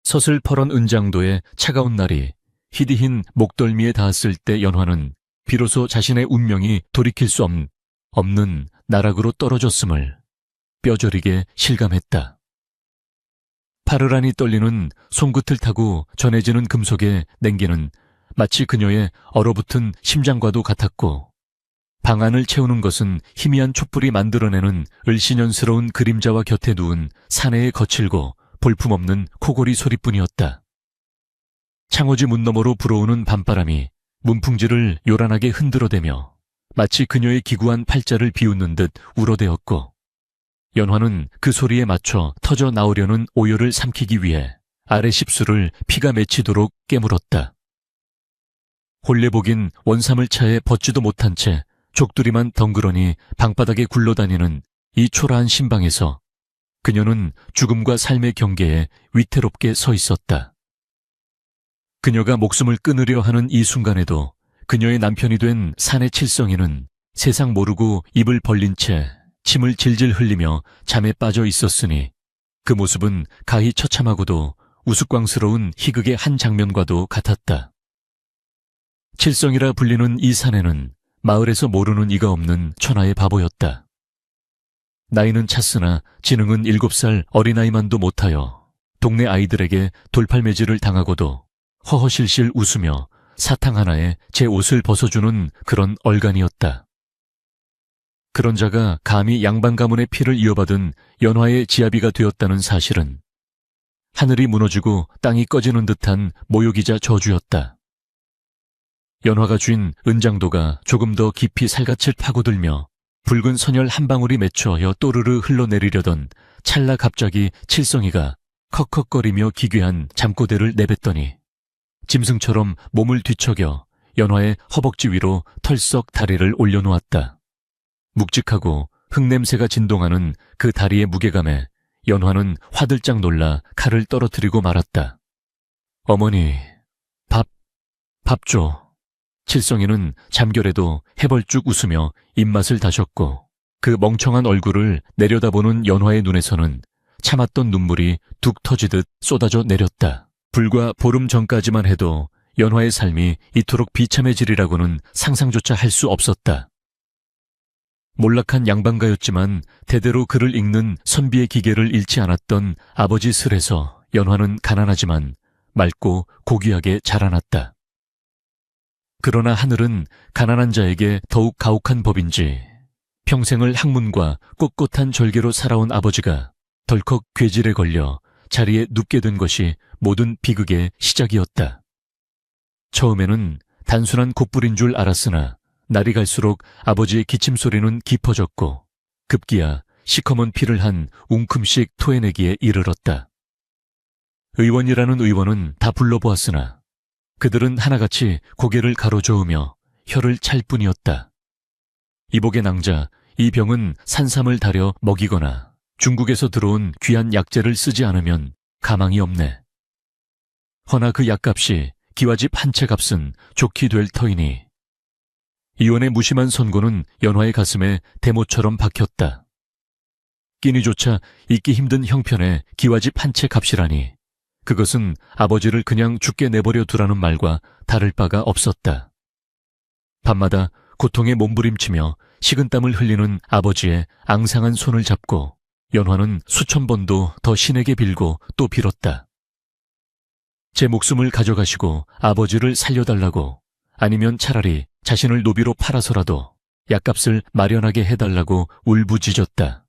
서슬퍼런 은장도의 차가운 날이 희디흰 목덜미에 닿았을 때 연화는 비로소 자신의 운명이 돌이킬 수 없는 나락으로 떨어졌음을 뼈저리게 실감했다. 파르라니 떨리는 손끝을 타고 전해지는 금속의 냉기는 마치 그녀의 얼어붙은 심장과도 같았고, 방안을 채우는 것은 희미한 촛불이 만들어내는 을씨년스러운 그림자와 곁에 누운 사내의 거칠고 볼품없는 코골이 소리뿐이었다. 창호지 문 너머로 불어오는 밤바람이 문풍지를 요란하게 흔들어대며 마치 그녀의 기구한 팔자를 비웃는 듯 울어대었고, 연화는 그 소리에 맞춰 터져 나오려는 오열을 삼키기 위해 아래 십수를 피가 맺히도록 깨물었다. 홀레복인 원삼을 차에 벗지도 못한 채 족두리만 덩그러니 방바닥에 굴러다니는 이 초라한 신방에서 그녀는 죽음과 삶의 경계에 위태롭게 서 있었다. 그녀가 목숨을 끊으려 하는 이 순간에도 그녀의 남편이 된 사내 칠성이는 세상 모르고 입을 벌린 채 침을 질질 흘리며 잠에 빠져 있었으니, 그 모습은 가히 처참하고도 우스꽝스러운 희극의 한 장면과도 같았다. 칠성이라 불리는 이 사내는 마을에서 모르는 이가 없는 천하의 바보였다. 나이는 찼으나 지능은 7살 어린아이만도 못하여 동네 아이들에게 돌팔매질을 당하고도 허허실실 웃으며 사탕 하나에 제 옷을 벗어주는 그런 얼간이었다. 그런 자가 감히 양반 가문의 피를 이어받은 연화의 지아비가 되었다는 사실은 하늘이 무너지고 땅이 꺼지는 듯한 모욕이자 저주였다. 연화가 쥔 은장도가 조금 더 깊이 살갗을 파고들며 붉은 선혈 한 방울이 맺혀 또르르 흘러내리려던 찰나 갑자기 칠성이가 컥컥거리며 기괴한 잠꼬대를 내뱉더니 짐승처럼 몸을 뒤척여 연화의 허벅지 위로 털썩 다리를 올려놓았다. 묵직하고 흙냄새가 진동하는 그 다리의 무게감에 연화는 화들짝 놀라 칼을 떨어뜨리고 말았다. 어머니, 밥 줘. 칠성이는 잠결에도 해벌쭉 웃으며 입맛을 다셨고, 그 멍청한 얼굴을 내려다보는 연화의 눈에서는 참았던 눈물이 뚝 터지듯 쏟아져 내렸다. 불과 보름 전까지만 해도 연화의 삶이 이토록 비참해지리라고는 상상조차 할 수 없었다. 몰락한 양반가였지만 대대로 글을 읽는 선비의 기계를 잃지 않았던 아버지 슬에서 연화는 가난하지만 맑고 고귀하게 자라났다. 그러나 하늘은 가난한 자에게 더욱 가혹한 법인지 평생을 학문과 꼿꼿한 절개로 살아온 아버지가 덜컥 괴질에 걸려 자리에 눕게 된 것이 모든 비극의 시작이었다. 처음에는 단순한 콧불인 줄 알았으나 날이 갈수록 아버지의 기침소리는 깊어졌고 급기야 시커먼 피를 한 웅큼씩 토해내기에 이르렀다. 의원이라는 의원은 다 불러보았으나 그들은 하나같이 고개를 가로저으며 혀를 찰 뿐이었다. 이복의 낭자, 이 병은 산삼을 달여 먹이거나 중국에서 들어온 귀한 약재를 쓰지 않으면 가망이 없네. 허나 그 약값이 기와집 한 채 값은 좋게 될 터이니 이원의 무심한 선고는 연화의 가슴에 대모처럼 박혔다. 끼니조차 잊기 힘든 형편에 기와집 한 채 값이라니 그것은 아버지를 그냥 죽게 내버려 두라는 말과 다를 바가 없었다. 밤마다 고통에 몸부림치며 식은땀을 흘리는 아버지의 앙상한 손을 잡고 연화는 수천 번도 더 신에게 빌고 또 빌었다. 제 목숨을 가져가시고 아버지를 살려달라고, 아니면 차라리 자신을 노비로 팔아서라도 약값을 마련하게 해달라고 울부짖었다.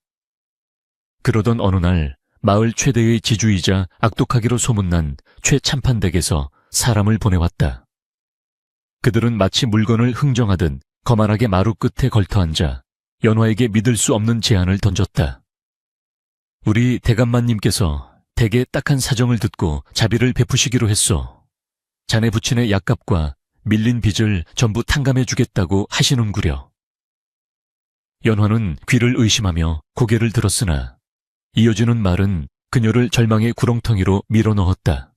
그러던 어느 날 마을 최대의 지주이자 악독하기로 소문난 최참판댁에서 사람을 보내왔다. 그들은 마치 물건을 흥정하듯 거만하게 마루 끝에 걸터앉아 연화에게 믿을 수 없는 제안을 던졌다. 우리 대감마님께서 대개 딱한 사정을 듣고 자비를 베푸시기로 했소. 자네 부친의 약값과 밀린 빚을 전부 탕감해주겠다고 하시는구려. 연화는 귀를 의심하며 고개를 들었으나 이어지는 말은 그녀를 절망의 구렁텅이로 밀어넣었다.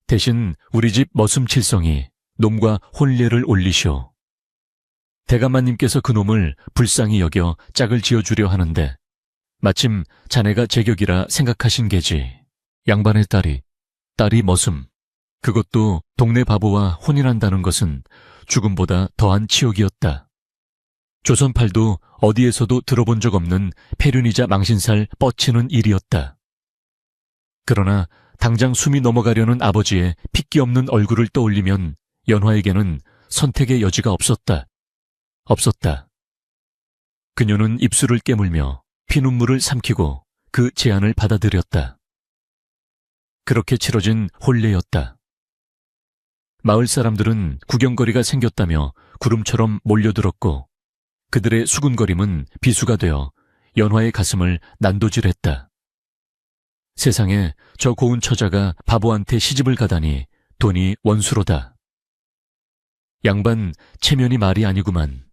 대신 우리 집 머슴칠성이 놈과 혼례를 올리시오. 대감마님께서 그 놈을 불쌍히 여겨 짝을 지어주려 하는데 마침 자네가 제격이라 생각하신 게지. 양반의 딸이 머슴. 그것도 동네 바보와 혼인한다는 것은 죽음보다 더한 치욕이었다. 조선팔도 어디에서도 들어본 적 없는 폐륜이자 망신살 뻗치는 일이었다. 그러나 당장 숨이 넘어가려는 아버지의 핏기 없는 얼굴을 떠올리면 연화에게는 선택의 여지가 없었다. 그녀는 입술을 깨물며 피눈물을 삼키고 그 제안을 받아들였다. 그렇게 치러진 혼례였다. 마을 사람들은 구경거리가 생겼다며 구름처럼 몰려들었고 그들의 수군거림은 비수가 되어 연화의 가슴을 난도질했다. 세상에 저 고운 처자가 바보한테 시집을 가다니 돈이 원수로다. 양반 체면이 말이 아니구만.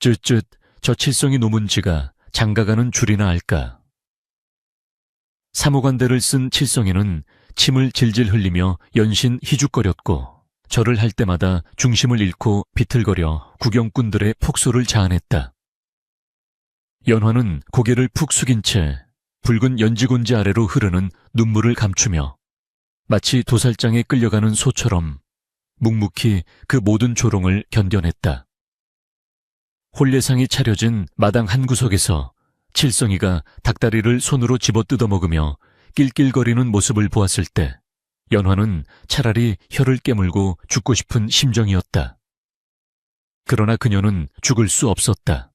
쯧쯧 저 칠성이 노문지가 장가가는 줄이나 알까. 사모관대를 쓴 칠성이는 침을 질질 흘리며 연신 희죽거렸고 절을 할 때마다 중심을 잃고 비틀거려 구경꾼들의 폭소를 자아냈다. 연화는 고개를 푹 숙인 채 붉은 연지곤지 아래로 흐르는 눈물을 감추며 마치 도살장에 끌려가는 소처럼 묵묵히 그 모든 조롱을 견뎌냈다. 혼례상이 차려진 마당 한 구석에서 칠성이가 닭다리를 손으로 집어 뜯어먹으며 낄낄거리는 모습을 보았을 때 연화는 차라리 혀를 깨물고 죽고 싶은 심정이었다. 그러나 그녀는 죽을 수 없었다.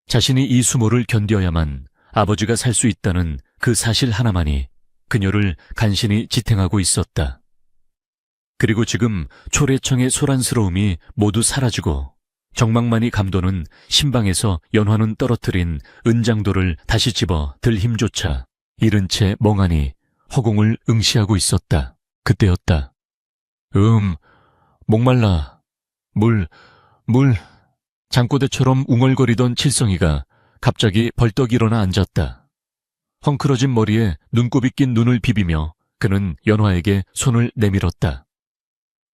자신이 이 수모를 견뎌야만 아버지가 살 수 있다는 그 사실 하나만이 그녀를 간신히 지탱하고 있었다. 그리고 지금 초래청의 소란스러움이 모두 사라지고 정막만이 감도는 신방에서 연화는 떨어뜨린 은장도를 다시 집어 들 힘조차 잃은 채 멍하니 허공을 응시하고 있었다. 그때였다. 목말라. 물. 장꼬대처럼 웅얼거리던 칠성이가 갑자기 벌떡 일어나 앉았다. 헝클어진 머리에 눈곱이 낀 눈을 비비며 그는 연화에게 손을 내밀었다.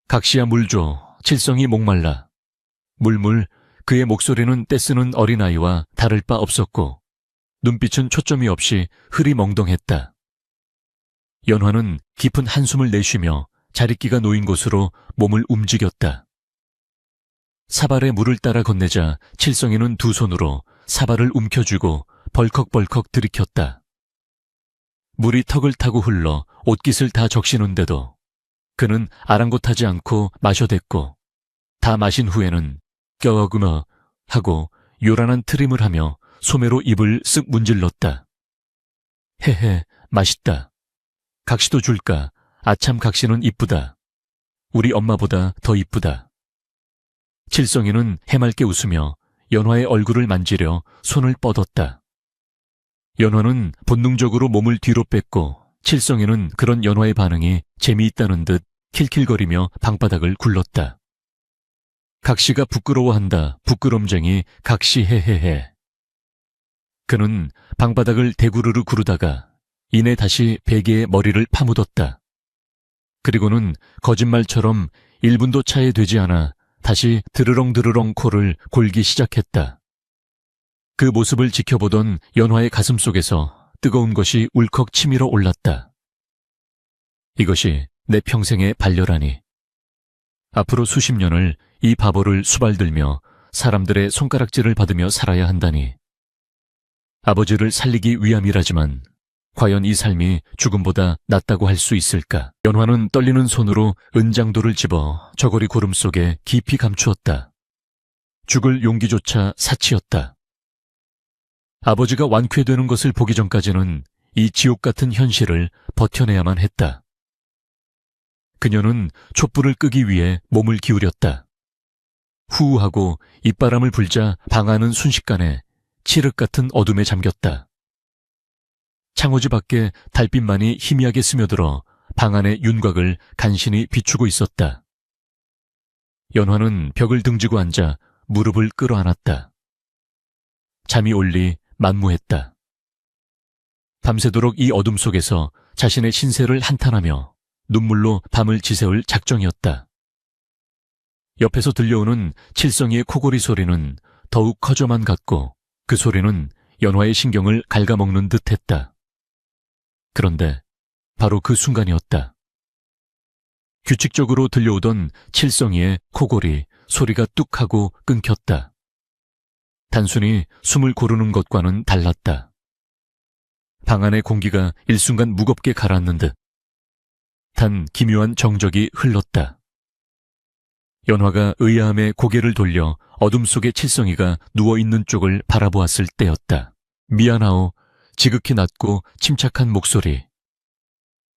각시야 물 줘. 칠성이 목말라. 물. 그의 목소리는 떼쓰는 어린아이와 다를 바 없었고 눈빛은 초점이 없이 흐리멍덩했다. 연화는 깊은 한숨을 내쉬며 자릿기가 놓인 곳으로 몸을 움직였다. 사발에 물을 따라 건네자 칠성이는 두 손으로 사발을 움켜쥐고 벌컥벌컥 들이켰다. 물이 턱을 타고 흘러 옷깃을 다 적시는데도 그는 아랑곳하지 않고 마셔댔고 다 마신 후에는 껴어그머 하고 요란한 트림을 하며 소매로 입을 쓱 문질렀다. 헤헤, 맛있다. 각시도 줄까? 아참 각시는 이쁘다. 우리 엄마보다 더 이쁘다. 칠성이는 해맑게 웃으며 연화의 얼굴을 만지려 손을 뻗었다. 연화는 본능적으로 몸을 뒤로 뺐고 칠성이는 그런 연화의 반응이 재미있다는 듯 킬킬거리며 방바닥을 굴렀다. 각시가 부끄러워한다. 부끄럼쟁이 각시 헤헤헤. 그는 방바닥을 대구르르 구르다가 이내 다시 베개에 머리를 파묻었다. 그리고는 거짓말처럼 1분도 차에 되지 않아 다시 드르렁드르렁 코를 골기 시작했다. 그 모습을 지켜보던 연화의 가슴 속에서 뜨거운 것이 울컥 치밀어 올랐다. 이것이 내 평생의 반려라니. 앞으로 수십 년을 이 바보를 수발들며 사람들의 손가락질을 받으며 살아야 한다니. 아버지를 살리기 위함이라지만 과연 이 삶이 죽음보다 낫다고 할 수 있을까? 연화는 떨리는 손으로 은장도를 집어 저고리 고름 속에 깊이 감추었다. 죽을 용기조차 사치였다. 아버지가 완쾌되는 것을 보기 전까지는 이 지옥 같은 현실을 버텨내야만 했다. 그녀는 촛불을 끄기 위해 몸을 기울였다. 후하고 입바람을 불자 방 안은 순식간에 칠흑 같은 어둠에 잠겼다. 창호지 밖에 달빛만이 희미하게 스며들어 방 안의 윤곽을 간신히 비추고 있었다. 연화는 벽을 등지고 앉아 무릎을 끌어안았다. 잠이 올리 만무했다. 밤새도록 이 어둠 속에서 자신의 신세를 한탄하며 눈물로 밤을 지새울 작정이었다. 옆에서 들려오는 칠성이의 코골이 소리는 더욱 커져만 갔고 그 소리는 연화의 신경을 갉아먹는 듯했다. 그런데 바로 그 순간이었다. 규칙적으로 들려오던 칠성이의 코골이 소리가 뚝 하고 끊겼다. 단순히 숨을 고르는 것과는 달랐다. 방 안의 공기가 일순간 무겁게 가라앉는 듯 단 기묘한 정적이 흘렀다. 연화가 의아함에 고개를 돌려 어둠 속의 칠성이가 누워있는 쪽을 바라보았을 때였다. 미안하오. 지극히 낮고 침착한 목소리.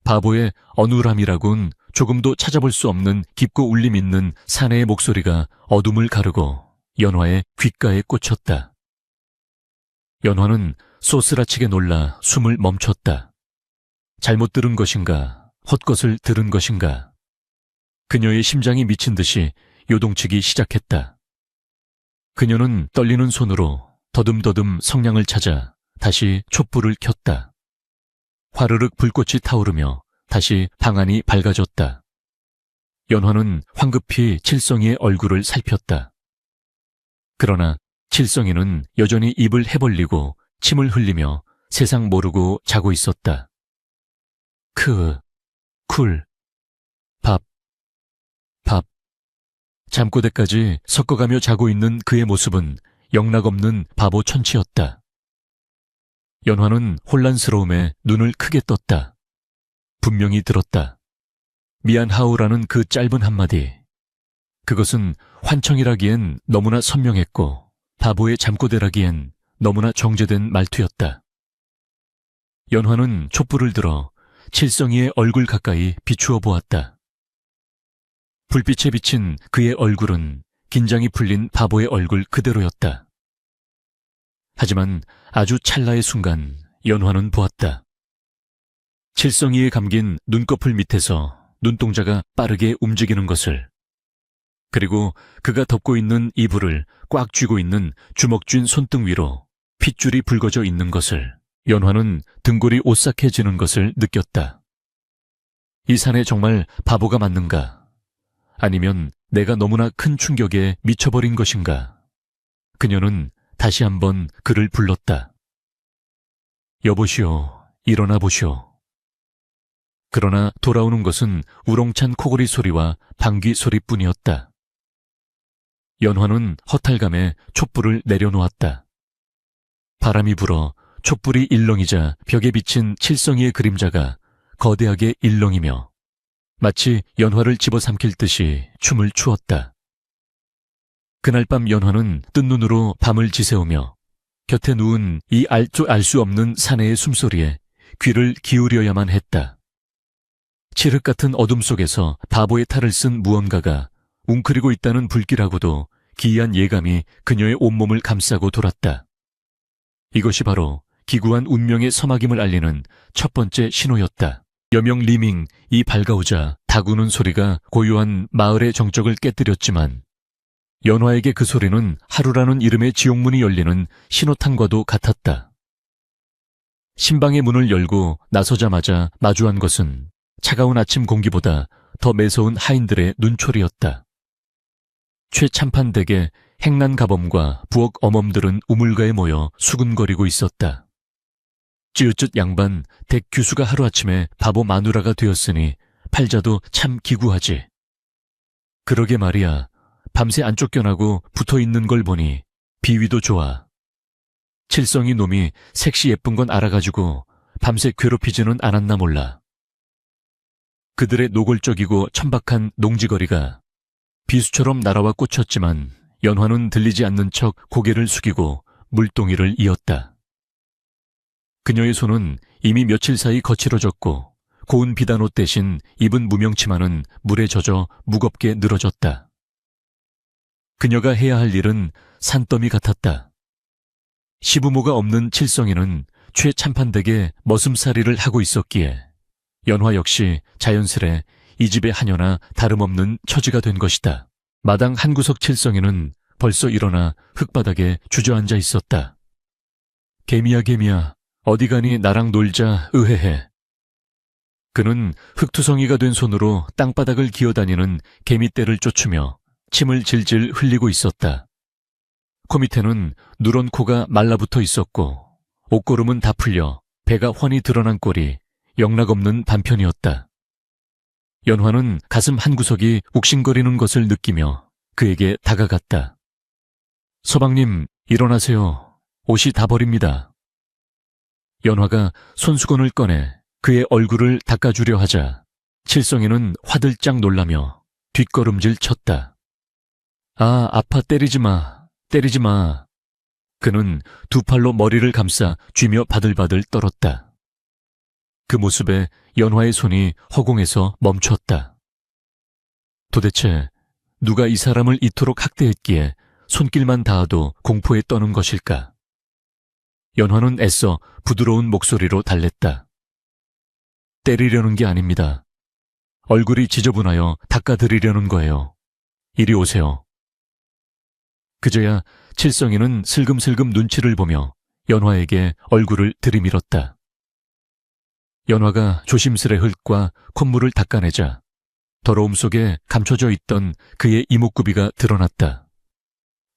바보의 어눌함이라곤 조금도 찾아볼 수 없는 깊고 울림 있는 사내의 목소리가 어둠을 가르고 연화의 귓가에 꽂혔다. 연화는 쏘스라치게 놀라 숨을 멈췄다. 잘못 들은 것인가? 헛것을 들은 것인가? 그녀의 심장이 미친 듯이 요동치기 시작했다. 그녀는 떨리는 손으로 더듬더듬 성냥을 찾아 다시 촛불을 켰다. 화르륵 불꽃이 타오르며 다시 방 안이 밝아졌다. 연화는 황급히 칠성이의 얼굴을 살폈다. 그러나 칠성이는 여전히 입을 해벌리고 침을 흘리며 세상 모르고 자고 있었다. 쿨, 밥. 잠꼬대까지 섞어가며 자고 있는 그의 모습은 영락없는 바보 천치였다. 연화는 혼란스러움에 눈을 크게 떴다. 분명히 들었다. 미안하오라는 그 짧은 한마디. 그것은 환청이라기엔 너무나 선명했고 바보의 잠꼬대라기엔 너무나 정제된 말투였다. 연화는 촛불을 들어 칠성이의 얼굴 가까이 비추어 보았다. 불빛에 비친 그의 얼굴은 긴장이 풀린 바보의 얼굴 그대로였다. 하지만 아주 찰나의 순간 연화는 보았다. 칠성이에 감긴 눈꺼풀 밑에서 눈동자가 빠르게 움직이는 것을, 그리고 그가 덮고 있는 이불을 꽉 쥐고 있는 주먹 쥔 손등 위로 핏줄이 붉어져 있는 것을, 연화는 등골이 오싹해지는 것을 느꼈다. 이 사내 정말 바보가 맞는가? 아니면 내가 너무나 큰 충격에 미쳐버린 것인가? 그녀는 다시 한번 그를 불렀다. 여보시오, 일어나 보시오. 그러나 돌아오는 것은 우렁찬 코골이 소리와 방귀 소리뿐이었다. 연화는 허탈감에 촛불을 내려놓았다. 바람이 불어 촛불이 일렁이자 벽에 비친 칠성이의 그림자가 거대하게 일렁이며 마치 연화를 집어삼킬 듯이 춤을 추었다. 그날 밤 연화는 뜬 눈으로 밤을 지새우며 곁에 누운 이 알 수 없는 사내의 숨소리에 귀를 기울여야만 했다. 칠흑 같은 어둠 속에서 바보의 탈을 쓴 무언가가 웅크리고 있다는 불길하고도 기이한 예감이 그녀의 온몸을 감싸고 돌았다. 이것이 바로 기구한 운명의 서막임을 알리는 첫 번째 신호였다. 여명 리밍, 이 밝아오자 다구는 소리가 고요한 마을의 정적을 깨뜨렸지만 연화에게 그 소리는 하루라는 이름의 지옥문이 열리는 신호탄과도 같았다. 신방의 문을 열고 나서자마자 마주한 것은 차가운 아침 공기보다 더 매서운 하인들의 눈초리였다. 최참판댁의 행난 가범과 부엌 어멈들은 우물가에 모여 수군거리고 있었다. 찌읒읒 양반 댁 규수가 하루아침에 바보 마누라가 되었으니 팔자도 참 기구하지. 그러게 말이야. 밤새 안 쫓겨나고 붙어있는 걸 보니 비위도 좋아. 칠성이 놈이 색시 예쁜 건 알아가지고 밤새 괴롭히지는 않았나 몰라. 그들의 노골적이고 천박한 농지거리가 비수처럼 날아와 꽂혔지만 연화는 들리지 않는 척 고개를 숙이고 물동이를 이었다. 그녀의 손은 이미 며칠 사이 거칠어졌고 고운 비단옷 대신 입은 무명치마는 물에 젖어 무겁게 늘어졌다. 그녀가 해야 할 일은 산더미 같았다. 시부모가 없는 칠성이는 최참판댁에 머슴살이를 하고 있었기에 연화 역시 자연스레 이 집의 하녀나 다름없는 처지가 된 것이다. 마당 한구석 칠성이는 벌써 일어나 흙바닥에 주저앉아 있었다. 개미야, 어디 가니 나랑 놀자, 으헤헤. 그는 흙투성이가 된 손으로 땅바닥을 기어다니는 개미떼를 쫓으며 침을 질질 흘리고 있었다. 코 밑에는 누런 코가 말라붙어 있었고 옷고름은 다 풀려 배가 훤히 드러난 꼴이 영락없는 반편이었다. 연화는 가슴 한구석이 욱신거리는 것을 느끼며 그에게 다가갔다. 서방님, 일어나세요. 옷이 다 버립니다. 연화가 손수건을 꺼내 그의 얼굴을 닦아주려 하자 칠성이는 화들짝 놀라며 뒷걸음질 쳤다. 아, 아파, 때리지 마. 때리지 마. 그는 두 팔로 머리를 감싸 쥐며 바들바들 떨었다. 그 모습에 연화의 손이 허공에서 멈췄다. 도대체 누가 이 사람을 이토록 학대했기에 손길만 닿아도 공포에 떠는 것일까? 연화는 애써 부드러운 목소리로 달랬다. 때리려는 게 아닙니다. 얼굴이 지저분하여 닦아드리려는 거예요. 이리 오세요. 그제야 칠성이는 슬금슬금 눈치를 보며 연화에게 얼굴을 들이밀었다. 연화가 조심스레 흙과 콧물을 닦아내자 더러움 속에 감춰져 있던 그의 이목구비가 드러났다.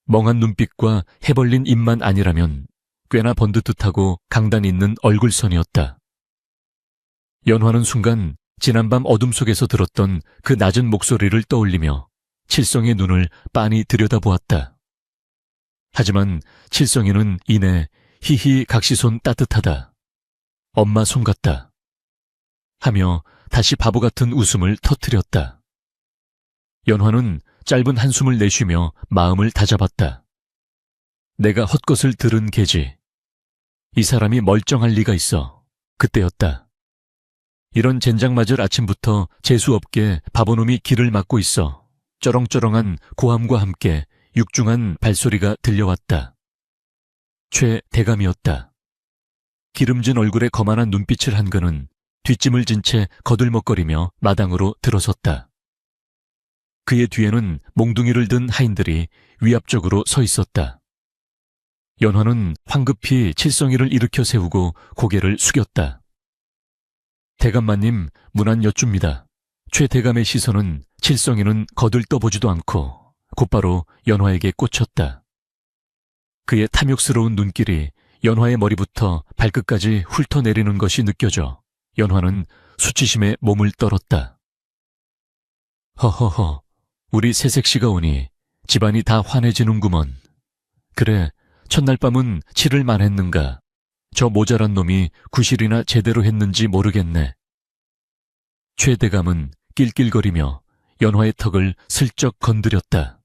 멍한 눈빛과 해벌린 입만 아니라면 꽤나 번듯하고 강단 있는 얼굴선이었다. 연화는 순간 지난밤 어둠 속에서 들었던 그 낮은 목소리를 떠올리며 칠성의 눈을 빤히 들여다보았다. 하지만 칠성이는 이내 히히 각시손 따뜻하다. 엄마 손 같다. 하며 다시 바보 같은 웃음을 터뜨렸다. 연화는 짧은 한숨을 내쉬며 마음을 다잡았다. 내가 헛것을 들은 게지. 이 사람이 멀쩡할 리가 있어. 그때였다. 이런 젠장 맞을 아침부터 재수없게 바보놈이 길을 막고 있어. 쩌렁쩌렁한 고함과 함께 육중한 발소리가 들려왔다. 최 대감이었다. 기름진 얼굴에 거만한 눈빛을 한 그는 뒷짐을 진 채 거들먹거리며 마당으로 들어섰다. 그의 뒤에는 몽둥이를 든 하인들이 위압적으로 서 있었다. 연화는 황급히 칠성이를 일으켜 세우고 고개를 숙였다. 대감마님, 문안 여쭙니다. 최 대감의 시선은 칠성이는 거들떠보지도 않고 곧바로 연화에게 꽂혔다. 그의 탐욕스러운 눈길이 연화의 머리부터 발끝까지 훑어내리는 것이 느껴져 연화는 수치심에 몸을 떨었다. 허허허, 우리 새색시가 오니 집안이 다 환해지는구먼. 그래, 첫날 밤은 치를 만했는가. 저 모자란 놈이 구실이나 제대로 했는지 모르겠네. 최 대감은 낄낄거리며 연화의 턱을 슬쩍 건드렸다.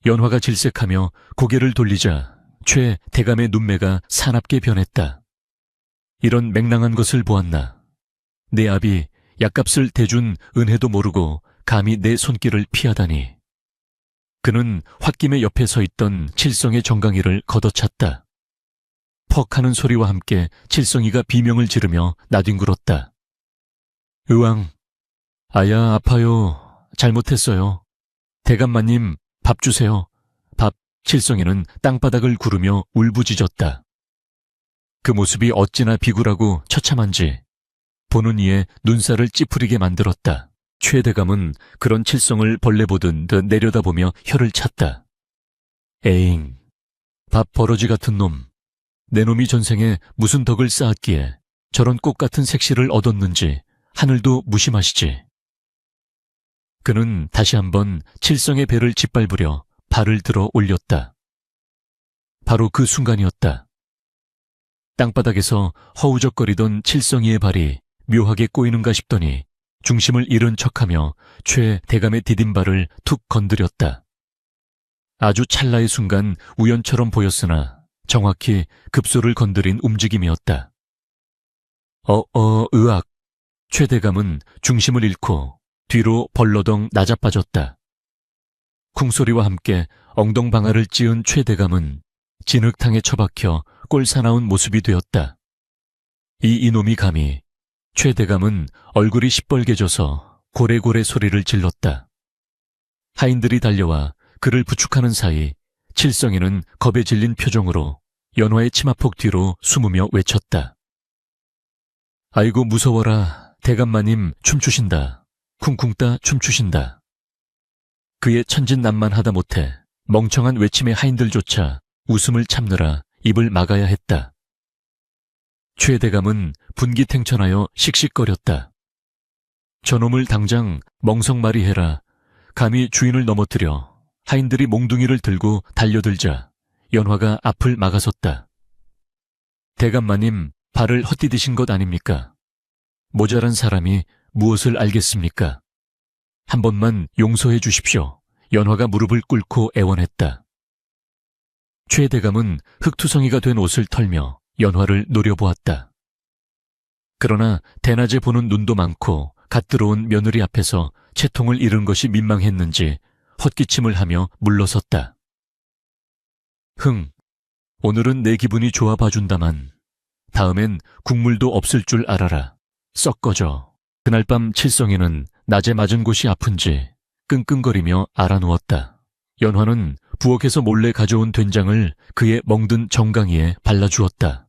연화가 질색하며 고개를 돌리자 최 대감의 눈매가 사납게 변했다. 이런 맹랑한 것을 보았나. 내 아비 약값을 대준 은혜도 모르고 감히 내 손길을 피하다니. 그는 홧김에 옆에 서 있던 칠성의 정강이를 걷어찼다. 퍽 하는 소리와 함께 칠성이가 비명을 지르며 나뒹굴었다. 의왕, 아야 아파요. 잘못했어요. 대감마님, 밥 주세요. 밥. 칠성이는 땅바닥을 구르며 울부짖었다. 그 모습이 어찌나 비굴하고 처참한지 보는 이의 눈살을 찌푸리게 만들었다. 최 대감은 그런 칠성을 벌레 보듯 내려다보며 혀를 찼다. 에잉, 밥 버러지 같은 놈. 내 놈이 전생에 무슨 덕을 쌓았기에 저런 꽃 같은 색시를 얻었는지 하늘도 무심하시지. 그는 다시 한번 칠성의 배를 짓밟으려 발을 들어 올렸다. 바로 그 순간이었다. 땅바닥에서 허우적거리던 칠성이의 발이 묘하게 꼬이는가 싶더니 중심을 잃은 척하며 최 대감의 디딤발을 툭 건드렸다. 아주 찰나의 순간 우연처럼 보였으나 정확히 급소를 건드린 움직임이었다. 으악. 최 대감은 중심을 잃고 뒤로 벌러덩 나자빠졌다. 쿵소리와 함께 엉덩방아를 찧은 최 대감은 진흙탕에 처박혀 꼴사나운 모습이 되었다. 이놈이 감히. 최 대감은 얼굴이 시뻘개져서 고래고래 소리를 질렀다. 하인들이 달려와 그를 부축하는 사이 칠성이는 겁에 질린 표정으로 연화의 치마폭 뒤로 숨으며 외쳤다. 아이고 무서워라. 대감마님 춤추신다. 쿵쿵 따 춤추신다. 그의 천진난만하다 못해 멍청한 외침의 하인들조차 웃음을 참느라 입을 막아야 했다. 최대감은 분기탱천하여 씩씩거렸다. 저놈을 당장 멍석말이해라. 감히 주인을 넘어뜨려. 하인들이 몽둥이를 들고 달려들자 연화가 앞을 막아섰다. 대감마님, 발을 헛디디신 것 아닙니까? 모자란 사람이 무엇을 알겠습니까? 한 번만 용서해 주십시오. 연화가 무릎을 꿇고 애원했다. 최대감은 흑투성이가 된 옷을 털며 연화를 노려보았다. 그러나 대낮에 보는 눈도 많고 갓 들어온 며느리 앞에서 채통을 잃은 것이 민망했는지 헛기침을 하며 물러섰다. 흥, 오늘은 내 기분이 좋아 봐준다만 다음엔 국물도 없을 줄 알아라. 썩 꺼져. 그날 밤 칠성이는 낮에 맞은 곳이 아픈지 끙끙거리며 알아누웠다. 연화는 부엌에서 몰래 가져온 된장을 그의 멍든 정강이에 발라주었다.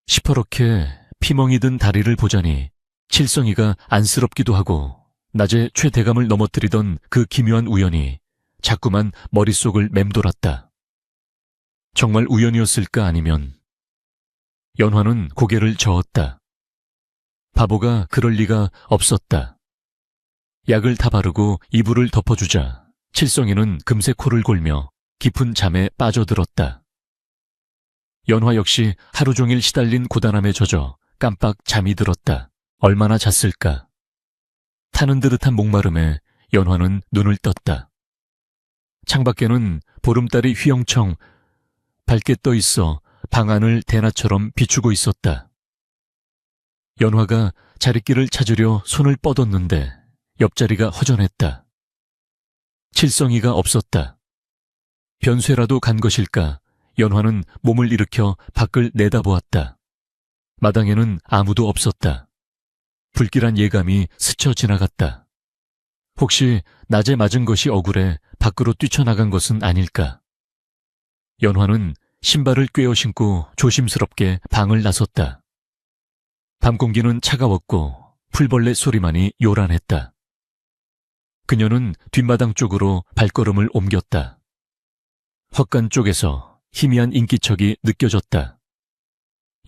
시퍼렇게 피멍이 든 다리를 보자니 칠성이가 안쓰럽기도 하고 낮에 최대감을 넘어뜨리던 그 기묘한 우연이 자꾸만 머릿속을 맴돌았다. 정말 우연이었을까 아니면... 연화는 고개를 저었다. 바보가 그럴 리가 없었다. 약을 다 바르고 이불을 덮어주자 칠성이는 금세 코를 골며 깊은 잠에 빠져들었다. 연화 역시 하루 종일 시달린 고단함에 젖어 깜빡 잠이 들었다. 얼마나 잤을까? 타는 듯한 목마름에 연화는 눈을 떴다. 창밖에는 보름달이 휘영청 밝게 떠 있어 방 안을 대낮처럼 비추고 있었다. 연화가 자릿길을 찾으려 손을 뻗었는데 옆자리가 허전했다. 칠성이가 없었다. 변쇠라도 간 것일까? 연화는 몸을 일으켜 밖을 내다보았다. 마당에는 아무도 없었다. 불길한 예감이 스쳐 지나갔다. 혹시 낮에 맞은 것이 억울해 밖으로 뛰쳐나간 것은 아닐까? 연화는 신발을 꿰어 신고 조심스럽게 방을 나섰다. 밤 공기는 차가웠고 풀벌레 소리만이 요란했다. 그녀는 뒷마당 쪽으로 발걸음을 옮겼다. 헛간 쪽에서 희미한 인기척이 느껴졌다.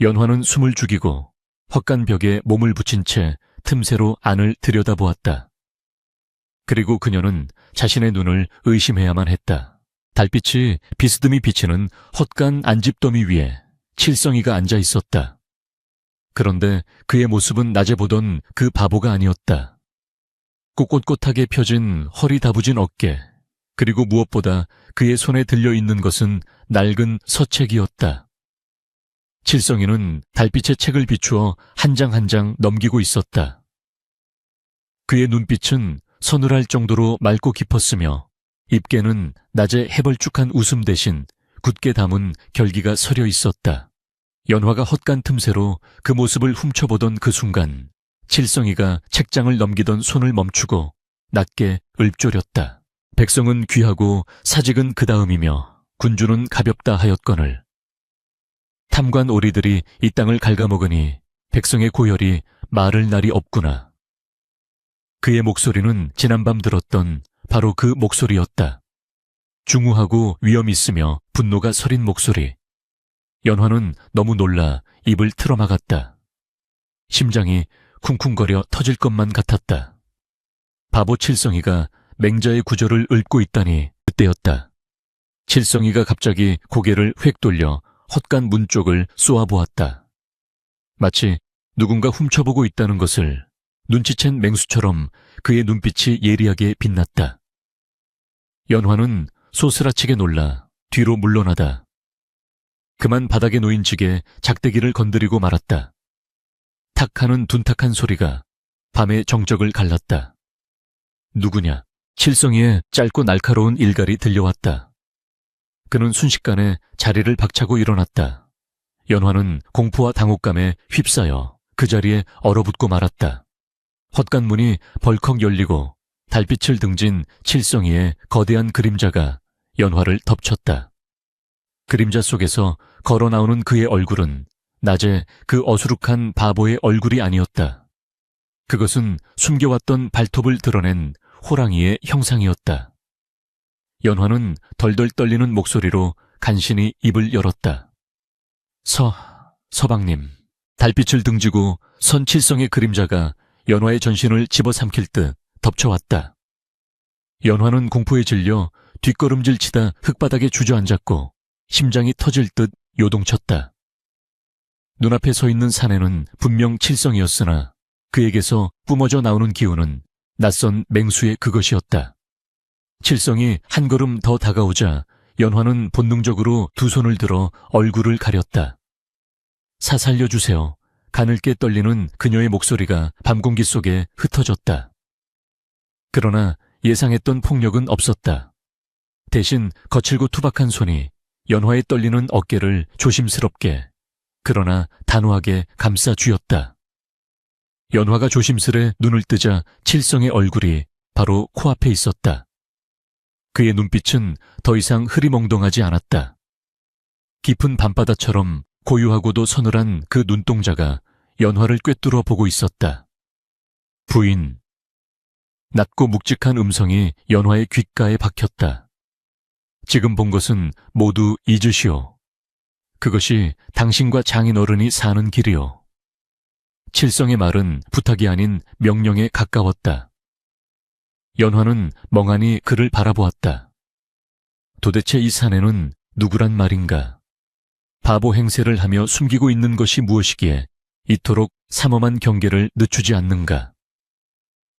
연화는 숨을 죽이고 헛간 벽에 몸을 붙인 채 틈새로 안을 들여다보았다. 그리고 그녀는 자신의 눈을 의심해야만 했다. 달빛이 비스듬히 비치는 헛간 안집더미 위에 칠성이가 앉아 있었다. 그런데 그의 모습은 낮에 보던 그 바보가 아니었다. 꼿꼿하게 펴진 허리 다부진 어깨, 그리고 무엇보다 그의 손에 들려있는 것은 낡은 서책이었다. 칠성이는 달빛에 책을 비추어 한 장 한 장 넘기고 있었다. 그의 눈빛은 서늘할 정도로 맑고 깊었으며 입계는 낮에 해벌쭉한 웃음 대신 굳게 담은 결기가 서려 있었다. 연화가 헛간 틈새로 그 모습을 훔쳐보던 그 순간 칠성이가 책장을 넘기던 손을 멈추고 낮게 읊조렸다. 백성은 귀하고 사직은 그 다음이며 군주는 가볍다 하였거늘. 탐관 오리들이 이 땅을 갉아먹으니 백성의 고열이 마를 날이 없구나. 그의 목소리는 지난밤 들었던 바로 그 목소리였다. 중후하고 위험 있으며 분노가 서린 목소리. 연화는 너무 놀라 입을 틀어막았다. 심장이 쿵쿵거려 터질 것만 같았다. 바보 칠성이가 맹자의 구절을 읊고 있다니 그때였다. 칠성이가 갑자기 고개를 획 돌려 헛간 문 쪽을 쏘아보았다. 마치 누군가 훔쳐보고 있다는 것을 눈치챈 맹수처럼 그의 눈빛이 예리하게 빛났다. 연화는 소스라치게 놀라 뒤로 물러나다. 그만 바닥에 놓인 지게 작대기를 건드리고 말았다. 탁 하는 둔탁한 소리가 밤의 정적을 갈랐다. 누구냐? 칠성이의 짧고 날카로운 일갈이 들려왔다. 그는 순식간에 자리를 박차고 일어났다. 연화는 공포와 당혹감에 휩싸여 그 자리에 얼어붙고 말았다. 헛간 문이 벌컥 열리고 달빛을 등진 칠성이의 거대한 그림자가 연화를 덮쳤다. 그림자 속에서 걸어 나오는 그의 얼굴은 낮에 그 어수룩한 바보의 얼굴이 아니었다. 그것은 숨겨왔던 발톱을 드러낸 호랑이의 형상이었다. 연화는 덜덜 떨리는 목소리로 간신히 입을 열었다. 서방님, 달빛을 등지고 선 칠성의 그림자가 연화의 전신을 집어삼킬 듯 덮쳐왔다. 연화는 공포에 질려 뒷걸음질 치다 흙바닥에 주저앉았고 심장이 터질 듯 요동쳤다. 눈앞에 서 있는 사내는 분명 칠성이었으나 그에게서 뿜어져 나오는 기운은 낯선 맹수의 그것이었다. 칠성이 한 걸음 더 다가오자 연화는 본능적으로 두 손을 들어 얼굴을 가렸다. 살려주세요. 가늘게 떨리는 그녀의 목소리가 밤공기 속에 흩어졌다. 그러나 예상했던 폭력은 없었다. 대신 거칠고 투박한 손이 연화의 떨리는 어깨를 조심스럽게 그러나 단호하게 감싸 쥐었다. 연화가 조심스레 눈을 뜨자 칠성의 얼굴이 바로 코앞에 있었다. 그의 눈빛은 더 이상 흐리멍덩하지 않았다. 깊은 밤바다처럼 고요하고도 서늘한 그 눈동자가 연화를 꿰뚫어 보고 있었다. 부인. 낮고 묵직한 음성이 연화의 귓가에 박혔다. 지금 본 것은 모두 잊으시오. 그것이 당신과 장인어른이 사는 길이오. 칠성의 말은 부탁이 아닌 명령에 가까웠다. 연화는 멍하니 그를 바라보았다. 도대체 이 사내는 누구란 말인가? 바보 행세를 하며 숨기고 있는 것이 무엇이기에 이토록 삼엄한 경계를 늦추지 않는가?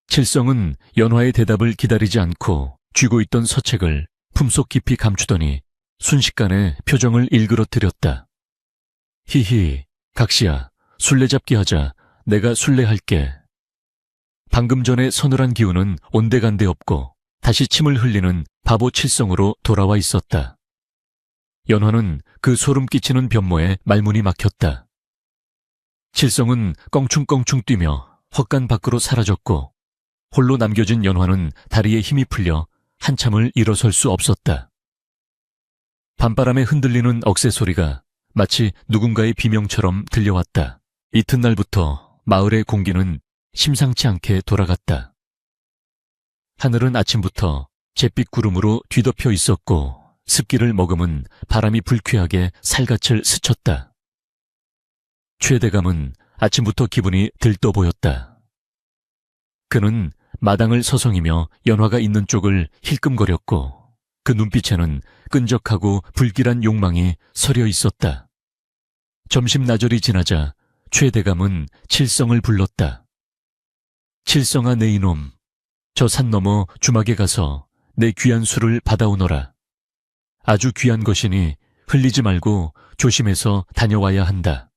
칠성은 연화의 대답을 기다리지 않고 쥐고 있던 서책을 품속 깊이 감추더니 순식간에 표정을 일그러뜨렸다. 히히, 각시야, 술래잡기 하자. 내가 술래할게. 방금 전에 서늘한 기운은 온데간데 없고 다시 침을 흘리는 바보 칠성으로 돌아와 있었다. 연화는 그 소름 끼치는 변모에 말문이 막혔다. 칠성은 껑충껑충 뛰며 헛간 밖으로 사라졌고 홀로 남겨진 연화는 다리에 힘이 풀려 한참을 일어설 수 없었다. 밤바람에 흔들리는 억새 소리가 마치 누군가의 비명처럼 들려왔다. 이튿날부터 마을의 공기는 심상치 않게 돌아갔다. 하늘은 아침부터 잿빛 구름으로 뒤덮여 있었고 습기를 머금은 바람이 불쾌하게 살갗을 스쳤다. 최대감은 아침부터 기분이 들떠 보였다. 그는 마당을 서성이며 연화가 있는 쪽을 힐끔거렸고 그 눈빛에는 끈적하고 불길한 욕망이 서려 있었다. 점심 나절이 지나자 최대감은 칠성을 불렀다. 칠성아 내 이놈, 저 산 너머 주막에 가서 내 귀한 술을 받아오너라. 아주 귀한 것이니 흘리지 말고 조심해서 다녀와야 한다.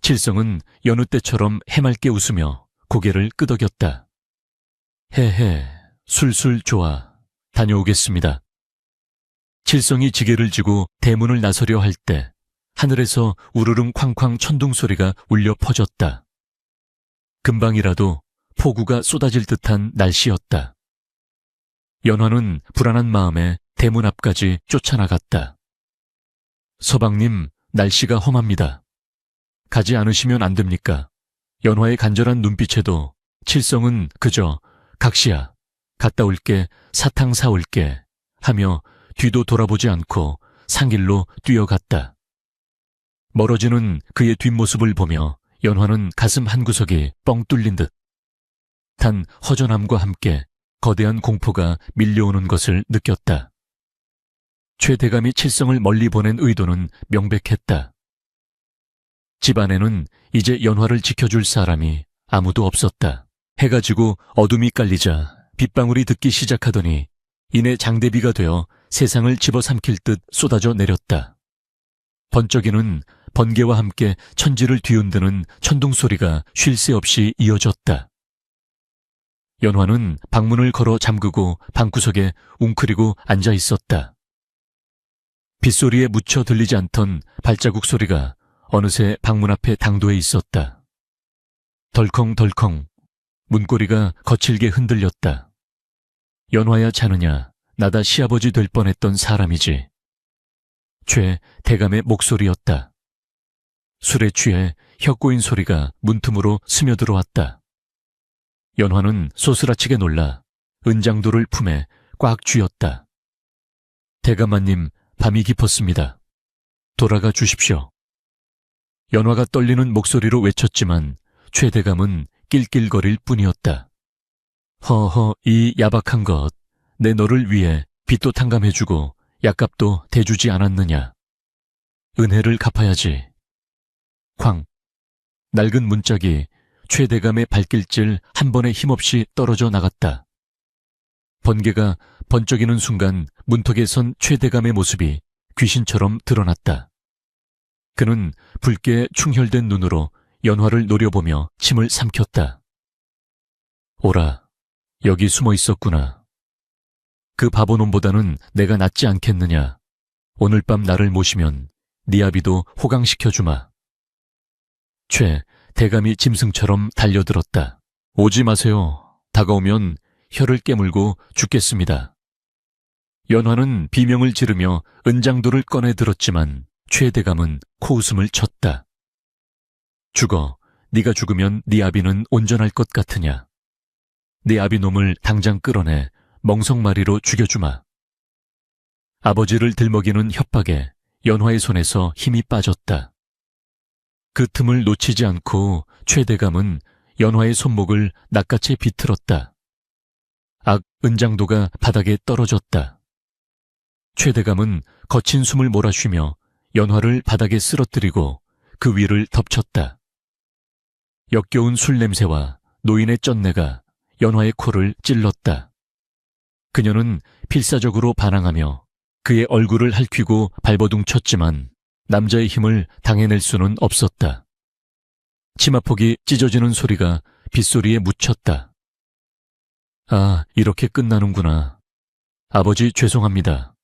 칠성은 여느 때처럼 해맑게 웃으며 고개를 끄덕였다. 헤헤, 술술 좋아. 다녀오겠습니다. 칠성이 지게를 지고 대문을 나서려 할 때 하늘에서 우르릉 쾅쾅 천둥 소리가 울려 퍼졌다. 금방이라도 폭우가 쏟아질 듯한 날씨였다. 연화는 불안한 마음에 대문 앞까지 쫓아나갔다. 서방님, 날씨가 험합니다. 가지 않으시면 안 됩니까? 연화의 간절한 눈빛에도 칠성은 그저 각시야, 갔다 올게, 사탕 사올게 하며 뒤도 돌아보지 않고 산길로 뛰어갔다. 멀어지는 그의 뒷모습을 보며 연화는 가슴 한구석이 뻥 뚫린 듯 단 허전함과 함께 거대한 공포가 밀려오는 것을 느꼈다. 최대감이 칠성을 멀리 보낸 의도는 명백했다. 집안에는 이제 연화를 지켜줄 사람이 아무도 없었다. 해가 지고 어둠이 깔리자 빗방울이 듣기 시작하더니 이내 장대비가 되어 세상을 집어삼킬 듯 쏟아져 내렸다. 번쩍이는 번개와 함께 천지를 뒤흔드는 천둥 소리가 쉴 새 없이 이어졌다. 연화는 방문을 걸어 잠그고 방구석에 웅크리고 앉아 있었다. 빗소리에 묻혀 들리지 않던 발자국 소리가 어느새 방문 앞에 당도해 있었다. 덜컹덜컹 문고리가 거칠게 흔들렸다. 연화야 자느냐, 나다 시아버지 될 뻔했던 사람이지. 최 대감의 목소리였다. 술에 취해 혀꼬인 소리가 문틈으로 스며들어왔다. 연화는 소스라치게 놀라 은장도를 품에 꽉 쥐었다. 대감마님, 밤이 깊었습니다. 돌아가 주십시오. 연화가 떨리는 목소리로 외쳤지만 최대감은 낄낄거릴 뿐이었다. 허허, 이 야박한 것. 내 너를 위해 빚도 탕감해주고 약값도 대주지 않았느냐. 은혜를 갚아야지. 쾅. 낡은 문짝이 최대감의 발길질 한 번에 힘없이 떨어져 나갔다. 번개가 번쩍이는 순간 문턱에 선 최대감의 모습이 귀신처럼 드러났다. 그는 붉게 충혈된 눈으로 연화를 노려보며 침을 삼켰다. 오라, 여기 숨어 있었구나. 그 바보놈보다는 내가 낫지 않겠느냐. 오늘 밤 나를 모시면 네 아비도 호강시켜주마. 최 대감이 짐승처럼 달려들었다. 오지 마세요. 다가오면 혀를 깨물고 죽겠습니다. 연화는 비명을 지르며 은장도를 꺼내 들었지만 최 대감은 코웃음을 쳤다. 죽어. 네가 죽으면 네 아비는 온전할 것 같으냐. 네 아비놈을 당장 끌어내 멍석마리로 죽여주마. 아버지를 들먹이는 협박에 연화의 손에서 힘이 빠졌다. 그 틈을 놓치지 않고 최 대감은 연화의 손목을 낚아채 비틀었다. 은장도가 바닥에 떨어졌다. 최 대감은 거친 숨을 몰아쉬며 연화를 바닥에 쓰러뜨리고 그 위를 덮쳤다. 역겨운 술 냄새와 노인의 쩐내가 연화의 코를 찔렀다. 그녀는 필사적으로 반항하며 그의 얼굴을 핥히고 발버둥 쳤지만 남자의 힘을 당해낼 수는 없었다. 치마폭이 찢어지는 소리가 빗소리에 묻혔다. 아, 이렇게 끝나는구나. 아버지 죄송합니다.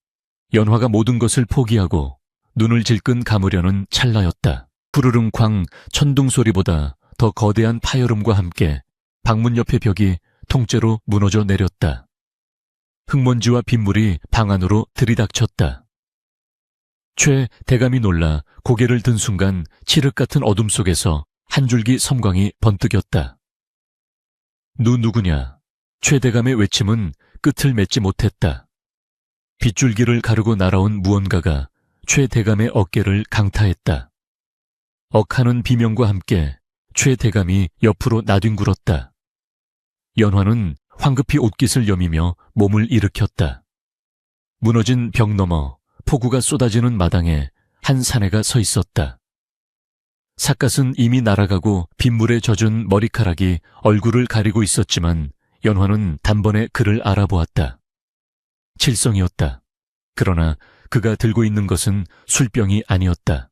연화가 모든 것을 포기하고 눈을 질끈 감으려는 찰나였다. 푸르릉쾅 천둥 소리보다 더 거대한 파열음과 함께 방문 옆의 벽이 통째로 무너져 내렸다. 흙먼지와 빗물이 방 안으로 들이닥쳤다. 최 대감이 놀라 고개를 든 순간 칠흑 같은 어둠 속에서 한 줄기 섬광이 번뜩였다. 누구냐? 최 대감의 외침은 끝을 맺지 못했다. 빗줄기를 가르고 날아온 무언가가 최 대감의 어깨를 강타했다. 억하는 비명과 함께 최 대감이 옆으로 나뒹굴었다. 연화는 황급히 옷깃을 여미며 몸을 일으켰다. 무너진 벽 너머 폭우가 쏟아지는 마당에 한 사내가 서 있었다. 삿갓은 이미 날아가고 빗물에 젖은 머리카락이 얼굴을 가리고 있었지만 연화는 단번에 그를 알아보았다. 칠성이었다. 그러나 그가 들고 있는 것은 술병이 아니었다.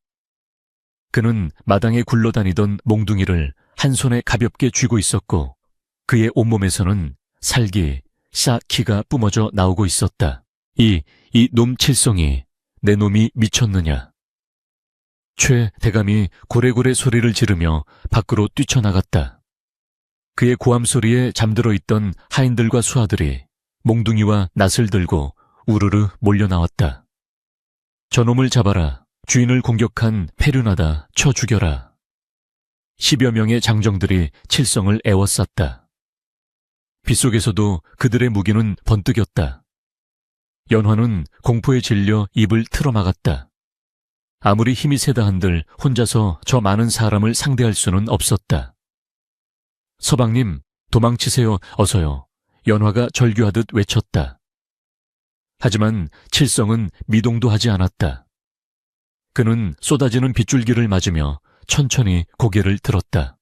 그는 마당에 굴러다니던 몽둥이를 한 손에 가볍게 쥐고 있었고 그의 온몸에서는 살기, 키가 뿜어져 나오고 있었다. 이 놈 칠성이 내 놈이 미쳤느냐. 최 대감이 고래고래 소리를 지르며 밖으로 뛰쳐나갔다. 그의 고함 소리에 잠들어 있던 하인들과 수하들이 몽둥이와 낫을 들고 우르르 몰려 나왔다. 저놈을 잡아라. 주인을 공격한 페륜하다 쳐 죽여라. 10여 명의 장정들이 칠성을 애워쌌다. 빗속에서도 그들의 무기는 번뜩였다. 연화는 공포에 질려 입을 틀어막았다. 아무리 힘이 세다 한들 혼자서 저 많은 사람을 상대할 수는 없었다. 서방님, 도망치세요, 어서요. 연화가 절규하듯 외쳤다. 하지만 칠성은 미동도 하지 않았다. 그는 쏟아지는 빗줄기를 맞으며 천천히 고개를 들었다.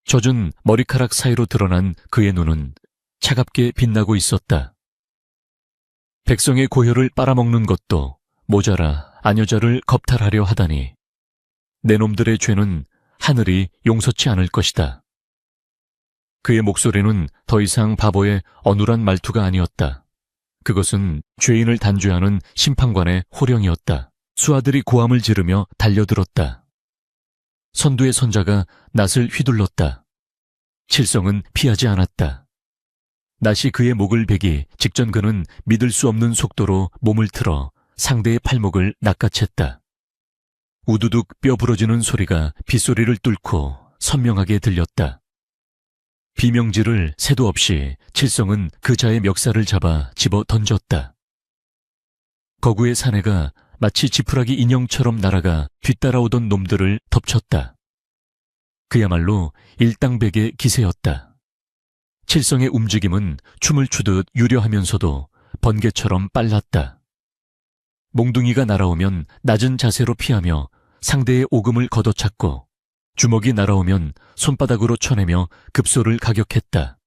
젖은 머리카락 사이로 드러난 그의 눈은 차갑게 빛나고 있었다. 백성의 고혈을 빨아먹는 것도 모자라 아녀자를 겁탈하려 하다니 내 놈들의 죄는 하늘이 용서치 않을 것이다. 그의 목소리는 더 이상 바보의 어눌한 말투가 아니었다. 그것은 죄인을 단죄하는 심판관의 호령이었다. 수하들이 고함을 지르며 달려들었다. 선두의 선자가 낫을 휘둘렀다. 칠성은 피하지 않았다. 낫이 그의 목을 베기 직전 그는 믿을 수 없는 속도로 몸을 틀어 상대의 팔목을 낚아챘다. 우두둑 뼈 부러지는 소리가 빗소리를 뚫고 선명하게 들렸다. 비명질을 새도 없이 칠성은 그 자의 멱살을 잡아 집어 던졌다. 거구의 사내가 마치 지푸라기 인형처럼 날아가 뒤따라오던 놈들을 덮쳤다. 그야말로 일당백의 기세였다. 칠성의 움직임은 춤을 추듯 유려하면서도 번개처럼 빨랐다. 몽둥이가 날아오면 낮은 자세로 피하며 상대의 오금을 걷어찼고, 주먹이 날아오면 손바닥으로 쳐내며 급소를 가격했다.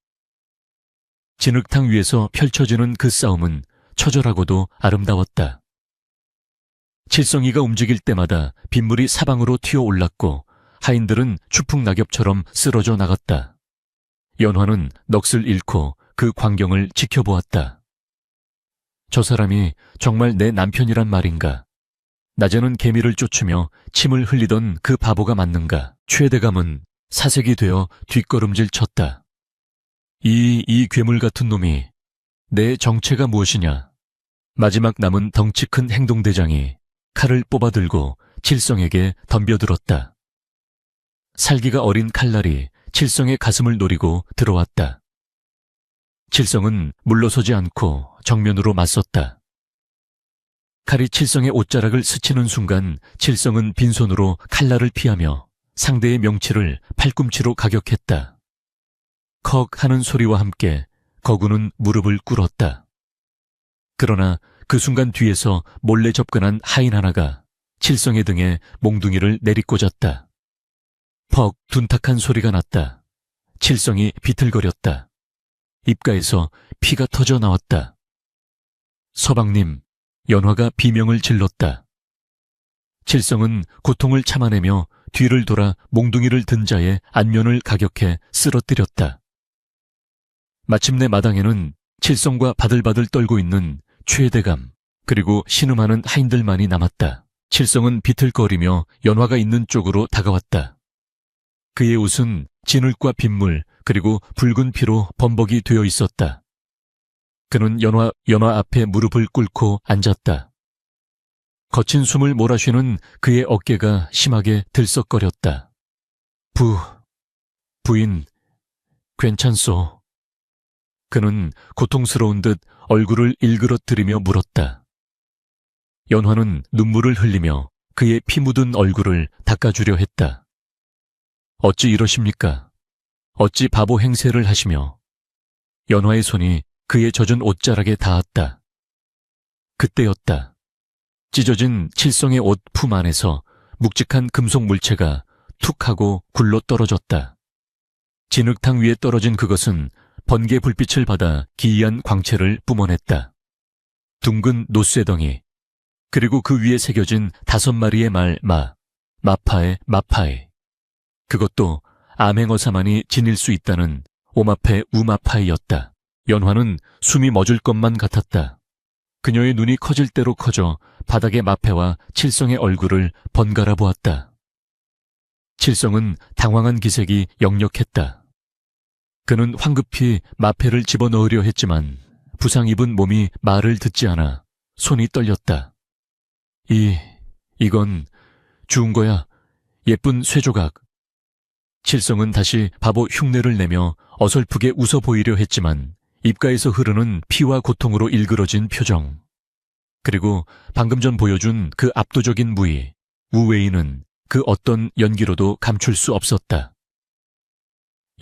진흙탕 위에서 펼쳐지는 그 싸움은 처절하고도 아름다웠다. 칠성이가 움직일 때마다 빗물이 사방으로 튀어올랐고 하인들은 추풍낙엽처럼 쓰러져 나갔다. 연화는 넋을 잃고 그 광경을 지켜보았다. 저 사람이 정말 내 남편이란 말인가? 낮에는 개미를 쫓으며 침을 흘리던 그 바보가 맞는가? 최대감은 사색이 되어 뒷걸음질 쳤다. 이 괴물 같은 놈이 내 정체가 무엇이냐? 마지막 남은 덩치 큰 행동대장이 칼을 뽑아들고 칠성에게 덤벼들었다. 살기가 어린 칼날이 칠성의 가슴을 노리고 들어왔다. 칠성은 물러서지 않고 정면으로 맞섰다. 칼이 칠성의 옷자락을 스치는 순간 칠성은 빈손으로 칼날을 피하며 상대의 명치를 팔꿈치로 가격했다. 컥 하는 소리와 함께 거구는 무릎을 꿇었다. 그러나 그 순간 뒤에서 몰래 접근한 하인 하나가 칠성의 등에 몽둥이를 내리꽂았다. 퍽 둔탁한 소리가 났다. 칠성이 비틀거렸다. 입가에서 피가 터져 나왔다. 서방님, 연화가 비명을 질렀다. 칠성은 고통을 참아내며 뒤를 돌아 몽둥이를 든 자의 안면을 가격해 쓰러뜨렸다. 마침내 마당에는 칠성과 바들바들 떨고 있는 최대감, 그리고 신음하는 하인들만이 남았다. 칠성은 비틀거리며 연화가 있는 쪽으로 다가왔다. 그의 옷은 진흙과 빗물, 그리고 붉은 피로 범벅이 되어 있었다. 그는 연화 앞에 무릎을 꿇고 앉았다. 거친 숨을 몰아쉬는 그의 어깨가 심하게 들썩거렸다. 부인, 괜찮소? 그는 고통스러운 듯 얼굴을 일그러뜨리며 물었다. 연화는 눈물을 흘리며 그의 피 묻은 얼굴을 닦아주려 했다. 어찌 이러십니까? 어찌 바보 행세를 하시며. 연화의 손이 그의 젖은 옷자락에 닿았다. 그때였다. 찢어진 칠성의 옷 품 안에서 묵직한 금속 물체가 툭 하고 굴러 떨어졌다. 진흙탕 위에 떨어진 그것은 번개 불빛을 받아 기이한 광채를 뿜어냈다. 둥근 노쇠덩이, 그리고 그 위에 새겨진 5마리의 마파에. 그것도 암행어사만이 지닐 수 있다는 오마페 우마파이였다. 연화는 숨이 멎을 것만 같았다. 그녀의 눈이 커질 대로 커져 바닥의 마패와 칠성의 얼굴을 번갈아 보았다. 칠성은 당황한 기색이 역력했다. 그는 황급히 마패를 집어넣으려 했지만 부상 입은 몸이 말을 듣지 않아 손이 떨렸다. 이건 주운 거야. 예쁜 쇠조각. 칠성은 다시 바보 흉내를 내며 어설프게 웃어 보이려 했지만 입가에서 흐르는 피와 고통으로 일그러진 표정, 그리고 방금 전 보여준 그 압도적인 무의, 우웨이는 그 어떤 연기로도 감출 수 없었다.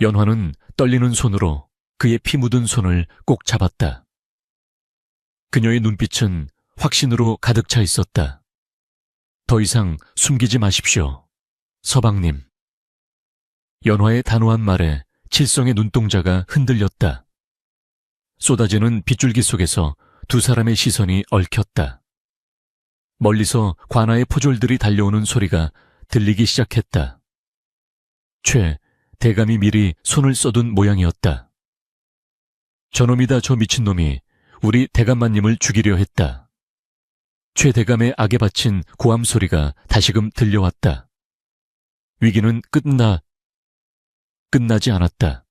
연화는 떨리는 손으로 그의 피 묻은 손을 꼭 잡았다. 그녀의 눈빛은 확신으로 가득 차 있었다. 더 이상 숨기지 마십시오, 서방님. 연화의 단호한 말에 칠성의 눈동자가 흔들렸다. 쏟아지는 빗줄기 속에서 두 사람의 시선이 얽혔다. 멀리서 관아의 포졸들이 달려오는 소리가 들리기 시작했다. 대감이 미리 손을 써둔 모양이었다. 저놈이다, 저 미친놈이 우리 대감마님을 죽이려 했다. 최 대감의 악에 바친 고함 소리가 다시금 들려왔다. 위기는 끝나지 않았다.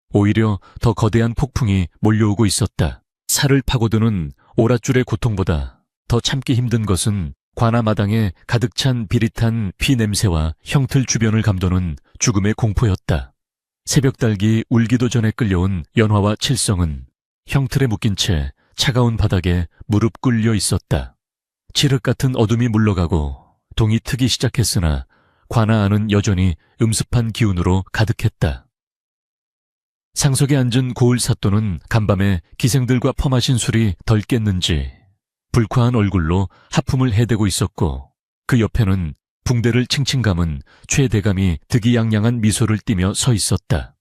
오히려 더 거대한 폭풍이 몰려오고 있었다. 살을 파고드는 오랏줄의 고통보다 더 참기 힘든 것은 관아마당에 가득 찬 비릿한 피 냄새와 형틀 주변을 감도는 죽음의 공포였다. 새벽달기 울기도 전에 끌려온 연화와 칠성은 형틀에 묶인 채 차가운 바닥에 무릎 꿇려 있었다. 칠흑 같은 어둠이 물러가고 동이 트기 시작했으나 관아 안은 여전히 음습한 기운으로 가득했다. 상석에 앉은 고을 사또는 간밤에 기생들과 퍼마신 술이 덜 깼는지 불쾌한 얼굴로 하품을 해대고 있었고, 그 옆에는 붕대를 칭칭 감은 최 대감이 득이양양한 미소를 띠며 서 있었다.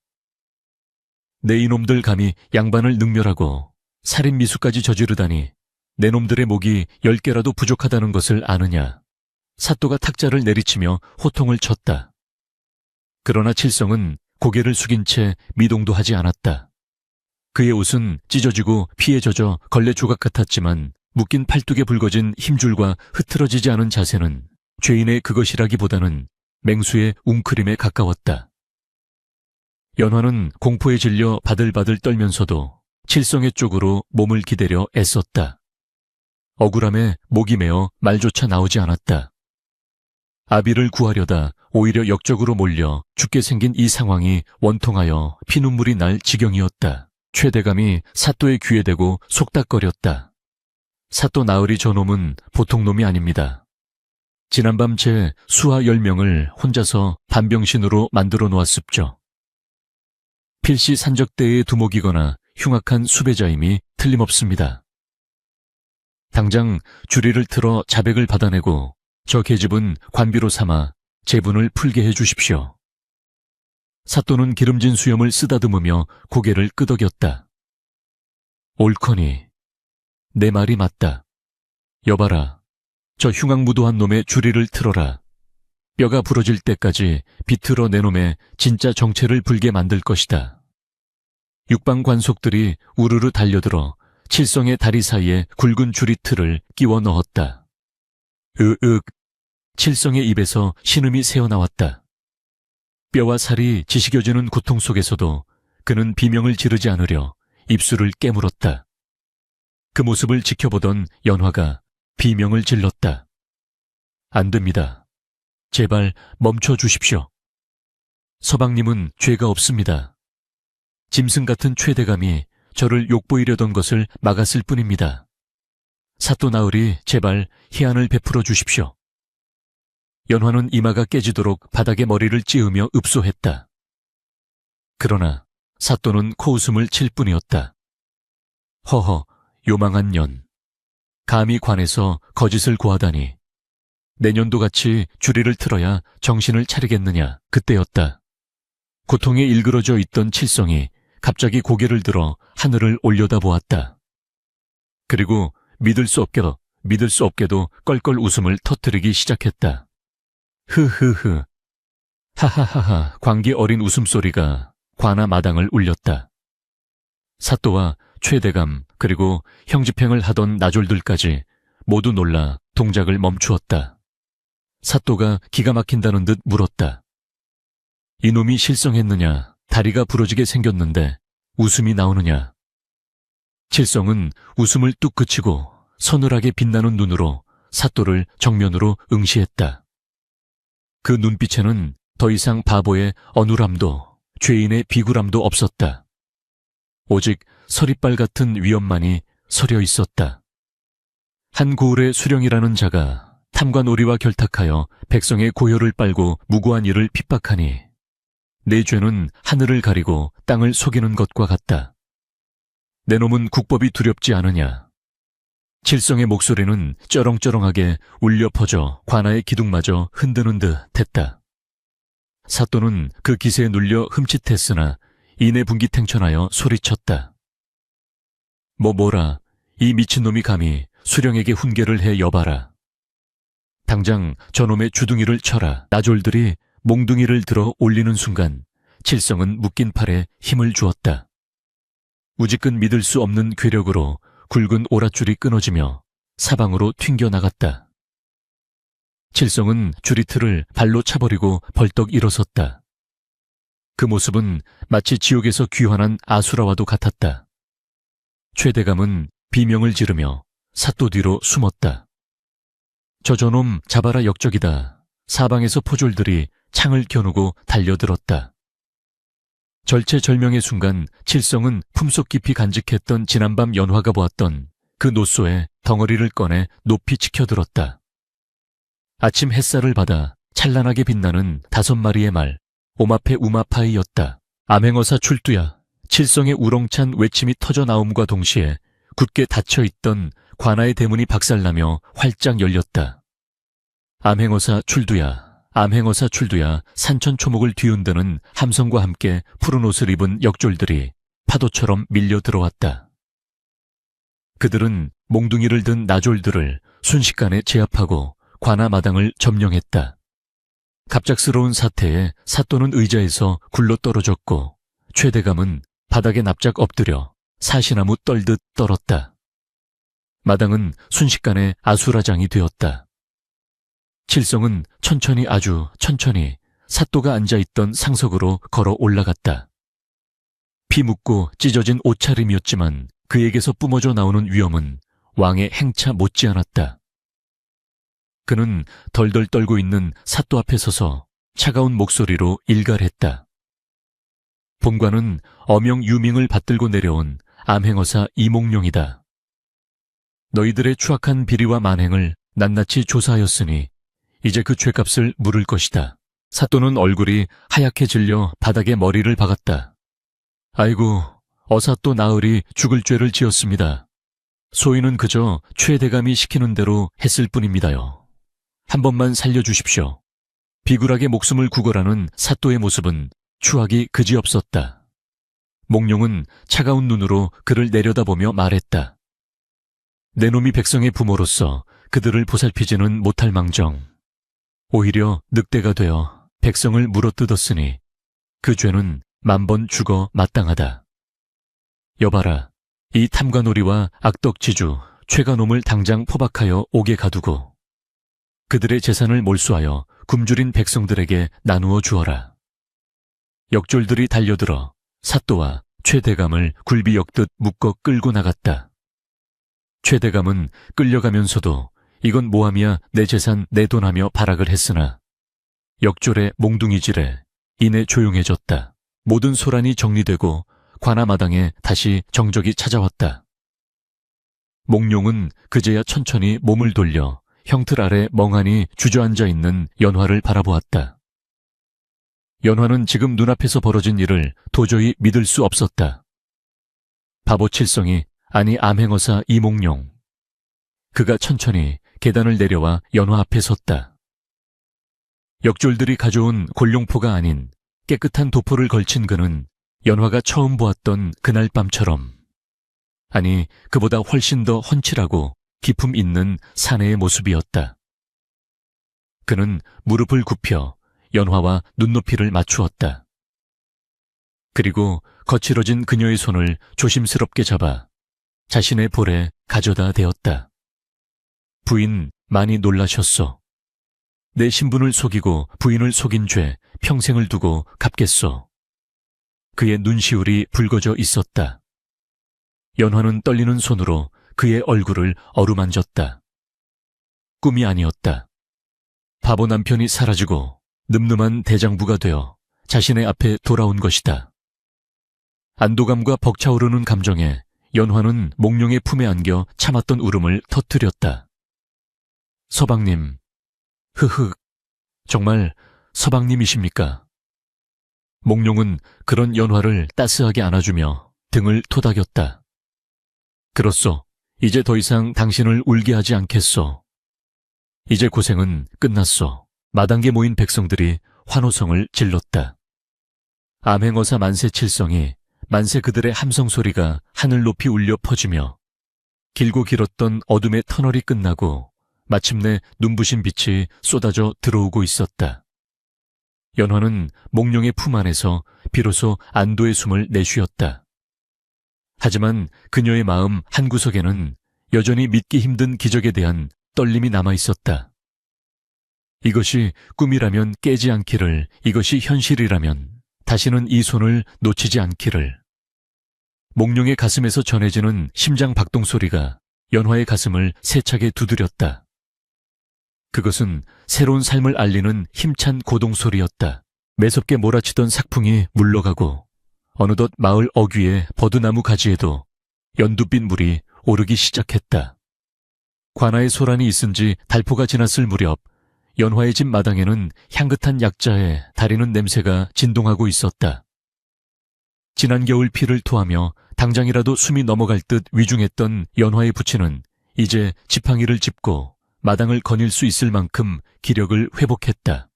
내 이놈들 감히 양반을 능멸하고 살인미수까지 저지르다니 내 놈들의 목이 10개라도 부족하다는 것을 아느냐. 사또가 탁자를 내리치며 호통을 쳤다. 그러나 칠성은 고개를 숙인 채 미동도 하지 않았다. 그의 옷은 찢어지고 피에 젖어 걸레 조각 같았지만 묶인 팔뚝에 붉어진 힘줄과 흐트러지지 않은 자세는 죄인의 그것이라기보다는 맹수의 웅크림에 가까웠다. 연화는 공포에 질려 바들바들 떨면서도 칠성의 쪽으로 몸을 기대려 애썼다. 억울함에 목이 메어 말조차 나오지 않았다. 아비를 구하려다 오히려 역적으로 몰려 죽게 생긴 이 상황이 원통하여 피눈물이 날 지경이었다. 최 대감이 사또의 귀에 대고 속닥거렸다. 사또 나으리 저놈은 보통 놈이 아닙니다. 지난밤 제 수하 10명을 혼자서 반병신으로 만들어 놓았습죠. 필시 산적대의 두목이거나 흉악한 수배자임이 틀림없습니다. 당장 주리를 틀어 자백을 받아내고 저 계집은 관비로 삼아 제분을 풀게 해주십시오. 사또는 기름진 수염을 쓰다듬으며 고개를 끄덕였다. 옳거니 내 말이 맞다. 여봐라, 저 흉악무도한 놈의 주리를 틀어라. 뼈가 부러질 때까지 비틀어 내 놈의 진짜 정체를 불게 만들 것이다. 육방 관속들이 우르르 달려들어 칠성의 다리 사이에 굵은 주리 틀을 끼워 넣었다. 으윽, 칠성의 입에서 신음이 새어나왔다. 뼈와 살이 지식여지는 고통 속에서도 그는 비명을 지르지 않으려 입술을 깨물었다. 그 모습을 지켜보던 연화가 비명을 질렀다. 안 됩니다. 제발 멈춰 주십시오. 서방님은 죄가 없습니다. 짐승 같은 최 대감이 저를 욕보이려던 것을 막았을 뿐입니다. 사또 나으리 제발 희안을 베풀어 주십시오. 연화는 이마가 깨지도록 바닥에 머리를 찌으며 읍소했다. 그러나 사또는 코웃음을 칠 뿐이었다. 허허, 요망한 년. 감히 관에서 거짓을 고하다니. 내년도 같이 주리를 틀어야 정신을 차리겠느냐. 그때였다. 고통에 일그러져 있던 칠성이 갑자기 고개를 들어 하늘을 올려다보았다. 그리고 믿을 수 없게도 껄껄 웃음을 터뜨리기 시작했다. 흐흐흐. 하하하하. 광기 어린 웃음소리가 관아 마당을 울렸다. 사또와 최 대감 그리고 형집행을 하던 나졸들까지 모두 놀라 동작을 멈추었다. 사또가 기가 막힌다는 듯 물었다. 이놈이 실성했느냐, 다리가 부러지게 생겼는데 웃음이 나오느냐. 칠성은 웃음을 뚝 그치고 서늘하게 빛나는 눈으로 사또를 정면으로 응시했다. 그 눈빛에는 더 이상 바보의 어눌함도 죄인의 비굴함도 없었다. 오직 서리빨 같은 위엄만이 서려 있었다. 한 고을의 수령이라는 자가 탐과 놀이와 결탁하여 백성의 고혈을 빨고 무고한 이를 핍박하니 내 죄는 하늘을 가리고 땅을 속이는 것과 같다. 내 놈은 국법이 두렵지 않으냐. 칠성의 목소리는 쩌렁쩌렁하게 울려 퍼져 관아의 기둥마저 흔드는 듯 했다. 사또는 그 기세에 눌려 흠칫했으나 이내 분기탱천하여 소리쳤다. 뭐라, 이 미친놈이 감히 수령에게 훈계를 해 여봐라. 당장 저놈의 주둥이를 쳐라. 나졸들이 몽둥이를 들어 올리는 순간 칠성은 묶인 팔에 힘을 주었다. 우지끈 믿을 수 없는 괴력으로 굵은 오랏줄이 끊어지며 사방으로 튕겨나갔다. 칠성은 주리틀을 발로 차버리고 벌떡 일어섰다. 그 모습은 마치 지옥에서 귀환한 아수라와도 같았다. 최 대감은 비명을 지르며 사또 뒤로 숨었다. 저놈 잡아라 역적이다. 사방에서 포졸들이 창을 겨누고 달려들었다. 절체절명의 순간 칠성은 품속 깊이 간직했던 지난밤 연화가 보았던 그 노소에 덩어리를 꺼내 높이 치켜들었다. 아침 햇살을 받아 찬란하게 빛나는 5마리의 말, 오마페 우마파이였다. 암행어사 출두야. 칠성의 우렁찬 외침이 터져 나옴과 동시에 굳게 닫혀있던 관아의 대문이 박살나며 활짝 열렸다. 암행어사 출두야. 암행어사 출두야. 산천초목을 뒤흔드는 함성과 함께 푸른 옷을 입은 역졸들이 파도처럼 밀려 들어왔다. 그들은 몽둥이를 든 나졸들을 순식간에 제압하고 관아 마당을 점령했다. 갑작스러운 사태에 사또는 의자에서 굴러떨어졌고 최대감은 바닥에 납작 엎드려 사시나무 떨듯 떨었다. 마당은 순식간에 아수라장이 되었다. 칠성은 천천히, 아주 천천히 사또가 앉아있던 상석으로 걸어 올라갔다. 피 묻고 찢어진 옷차림이었지만 그에게서 뿜어져 나오는 위엄은 왕의 행차 못지않았다. 그는 덜덜 떨고 있는 사또 앞에 서서 차가운 목소리로 일갈했다. 본관은 어명 유명을 받들고 내려온 암행어사 이몽룡이다. 너희들의 추악한 비리와 만행을 낱낱이 조사하였으니 이제 그 죄값을 물을 것이다. 사또는 얼굴이 하얗게 질려 바닥에 머리를 박았다. 아이고, 어사또 나으리 죽을 죄를 지었습니다. 소인은 그저 최대감이 시키는 대로 했을 뿐입니다요. 한 번만 살려주십시오. 비굴하게 목숨을 구걸하는 사또의 모습은 추악이 그지없었다. 몽룡은 차가운 눈으로 그를 내려다보며 말했다. 내 놈이 백성의 부모로서 그들을 보살피지는 못할 망정. 오히려 늑대가 되어 백성을 물어뜯었으니 그 죄는 만번 죽어 마땅하다. 여봐라, 이 탐관오리와 악덕지주, 최가놈을 당장 포박하여 옥에 가두고 그들의 재산을 몰수하여 굶주린 백성들에게 나누어 주어라. 역졸들이 달려들어 사또와 최대감을 굴비 엮듯 묶어 끌고 나갔다. 최대감은 끌려가면서도 이건 모함이야, 내 재산 내 돈하며 발악을 했으나 역졸의 몽둥이질에 이내 조용해졌다. 모든 소란이 정리되고 관아마당에 다시 정적이 찾아왔다. 몽룡은 그제야 천천히 몸을 돌려 형틀 아래 멍하니 주저앉아 있는 연화를 바라보았다. 연화는 지금 눈앞에서 벌어진 일을 도저히 믿을 수 없었다. 바보 칠성이, 아니 암행어사 이몽룡. 그가 천천히 계단을 내려와 연화 앞에 섰다. 역졸들이 가져온 골룡포가 아닌 깨끗한 도포를 걸친 그는 연화가 처음 보았던 그날 밤처럼, 아니 그보다 훨씬 더 훤칠하고 기품 있는 사내의 모습이었다. 그는 무릎을 굽혀 연화와 눈높이를 맞추었다. 그리고 거칠어진 그녀의 손을 조심스럽게 잡아 자신의 볼에 가져다 대었다. 부인, 많이 놀라셨소. 내 신분을 속이고 부인을 속인 죄 평생을 두고 갚겠소. 그의 눈시울이 붉어져 있었다. 연화는 떨리는 손으로 그의 얼굴을 어루만졌다. 꿈이 아니었다. 바보 남편이 사라지고 늠름한 대장부가 되어 자신의 앞에 돌아온 것이다. 안도감과 벅차오르는 감정에 연화는 몽룡의 품에 안겨 참았던 울음을 터뜨렸다. 서방님, 흐흐, 정말 서방님이십니까? 몽룡은 그런 연화를 따스하게 안아주며 등을 토닥였다. 그렇소. 이제 더 이상 당신을 울게 하지 않겠소. 이제 고생은 끝났소. 마당에 모인 백성들이 환호성을 질렀다. 암행어사 만세칠성이 만세 그들의 함성 소리가 하늘 높이 울려 퍼지며 길고 길었던 어둠의 터널이 끝나고 마침내 눈부신 빛이 쏟아져 들어오고 있었다. 연화는 몽룡의 품 안에서 비로소 안도의 숨을 내쉬었다. 하지만 그녀의 마음 한구석에는 여전히 믿기 힘든 기적에 대한 떨림이 남아있었다. 이것이 꿈이라면 깨지 않기를, 이것이 현실이라면 다시는 이 손을 놓치지 않기를. 몽룡의 가슴에서 전해지는 심장 박동 소리가 연화의 가슴을 세차게 두드렸다. 그것은 새로운 삶을 알리는 힘찬 고동 소리였다. 매섭게 몰아치던 삭풍이 물러가고 어느덧 마을 어귀의 버드나무 가지에도 연두빛 물이 오르기 시작했다. 관아에 소란이 있은 지 달포가 지났을 무렵 연화의 집 마당에는 향긋한 약자에 다리는 냄새가 진동하고 있었다. 지난 겨울 피를 토하며 당장이라도 숨이 넘어갈 듯 위중했던 연화의 부친은 이제 지팡이를 짚고 마당을 거닐 수 있을 만큼 기력을 회복했다.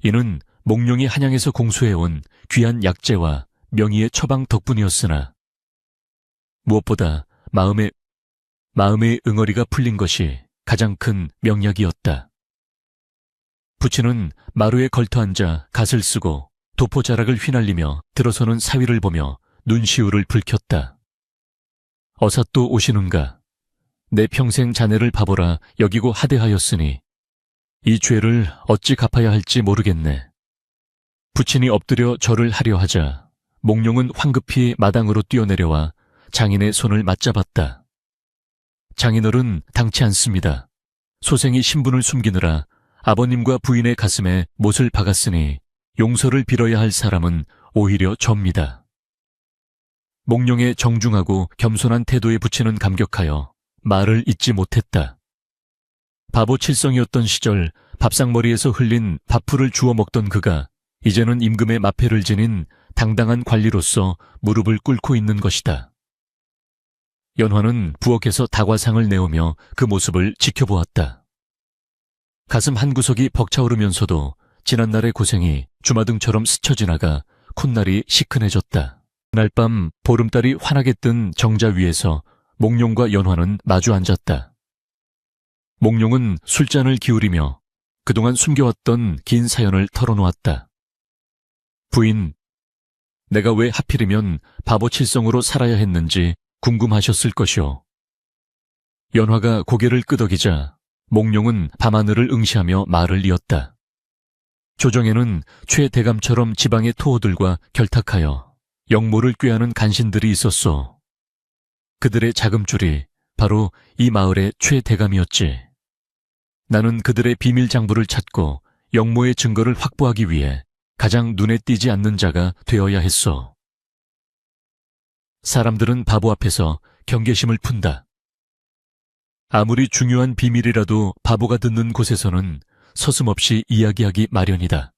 이는 몽룡이 한양에서 공수해온 귀한 약재와 명의의 처방 덕분이었으나 무엇보다 마음의 응어리가 풀린 것이 가장 큰 명약이었다. 부친은 마루에 걸터앉아 갓을 쓰고 도포자락을 휘날리며 들어서는 사위를 보며 눈시울을 붉혔다. 어사 또 오시는가? 내 평생 자네를 바보라 여기고 하대하였으니 이 죄를 어찌 갚아야 할지 모르겠네. 부친이 엎드려 절을 하려 하자 몽룡은 황급히 마당으로 뛰어내려와 장인의 손을 맞잡았다. 장인어른 당치 않습니다. 소생이 신분을 숨기느라 아버님과 부인의 가슴에 못을 박았으니 용서를 빌어야 할 사람은 오히려 접니다. 몽룡의 정중하고 겸손한 태도에 부친은 감격하여 말을 잇지 못했다. 바보 칠성이었던 시절 밥상머리에서 흘린 밥풀을 주워 먹던 그가 이제는 임금의 마패를 지닌 당당한 관리로서 무릎을 꿇고 있는 것이다. 연화는 부엌에서 다과상을 내오며 그 모습을 지켜보았다. 가슴 한구석이 벅차오르면서도 지난날의 고생이 주마등처럼 스쳐 지나가 콧날이 시큰해졌다. 그날 밤 보름달이 환하게 뜬 정자 위에서 몽룡과 연화는 마주 앉았다. 몽룡은 술잔을 기울이며 그동안 숨겨왔던 긴 사연을 털어놓았다. 부인, 내가 왜 하필이면 바보칠성으로 살아야 했는지 궁금하셨을 것이오. 연화가 고개를 끄덕이자 몽룡은 밤하늘을 응시하며 말을 이었다. 조정에는 최대감처럼 지방의 토호들과 결탁하여 영모를 꾀하는 간신들이 있었소. 그들의 자금줄이 바로 이 마을의 최대감이었지. 나는 그들의 비밀 장부를 찾고 영모의 증거를 확보하기 위해 가장 눈에 띄지 않는 자가 되어야 했소. 사람들은 바보 앞에서 경계심을 푼다. 아무리 중요한 비밀이라도 바보가 듣는 곳에서는 서슴없이 이야기하기 마련이다.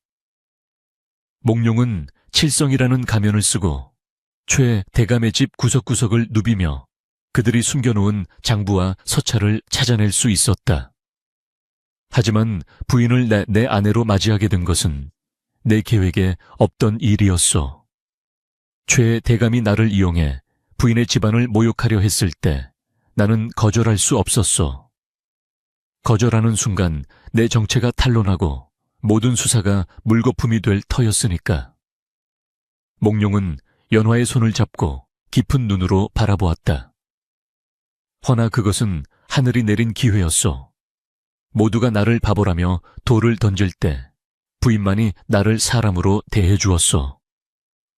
몽룡은 칠성이라는 가면을 쓰고 최대감의 집 구석구석을 누비며 그들이 숨겨놓은 장부와 서찰을 찾아낼 수 있었다. 하지만 부인을 내 아내로 맞이하게 된 것은 내 계획에 없던 일이었소. 최대감이 나를 이용해 부인의 집안을 모욕하려 했을 때 나는 거절할 수 없었소. 거절하는 순간 내 정체가 탄로나고 모든 수사가 물거품이 될 터였으니까. 몽룡은 연화의 손을 잡고 깊은 눈으로 바라보았다. 허나 그것은 하늘이 내린 기회였소. 모두가 나를 바보라며 돌을 던질 때 부인만이 나를 사람으로 대해주었소.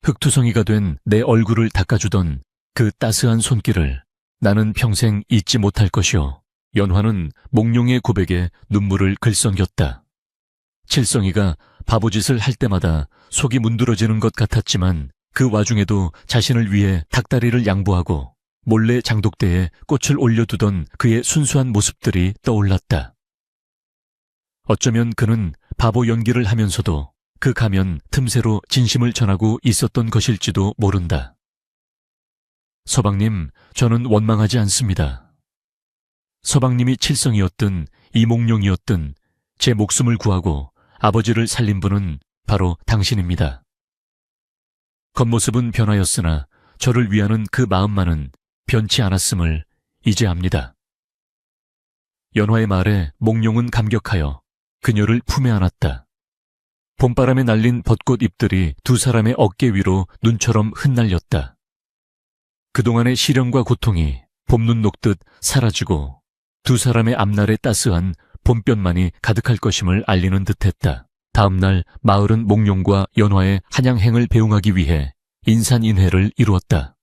흙투성이가 된 내 얼굴을 닦아주던 그 따스한 손길을 나는 평생 잊지 못할 것이오. 연화는 몽룡의 고백에 눈물을 글썽겼다. 칠성이가 바보짓을 할 때마다 속이 문드러지는 것 같았지만 그 와중에도 자신을 위해 닭다리를 양보하고 몰래 장독대에 꽃을 올려두던 그의 순수한 모습들이 떠올랐다. 어쩌면 그는 바보 연기를 하면서도 그 가면 틈새로 진심을 전하고 있었던 것일지도 모른다. 서방님, 저는 원망하지 않습니다. 서방님이 칠성이었든 이몽룡이었든 제 목숨을 구하고 아버지를 살린 분은 바로 당신입니다. 겉모습은 변하였으나 저를 위하는 그 마음만은 변치 않았음을 이제 압니다. 연화의 말에 몽룡은 감격하여 그녀를 품에 안았다. 봄바람에 날린 벚꽃 잎들이 두 사람의 어깨 위로 눈처럼 흩날렸다. 그동안의 시련과 고통이 봄눈 녹듯 사라지고 두 사람의 앞날에 따스한 봄볕만이 가득할 것임을 알리는 듯했다. 다음 날 마을은 몽룡과 연화의 한양행을 배웅하기 위해 인산인회를 이루었다.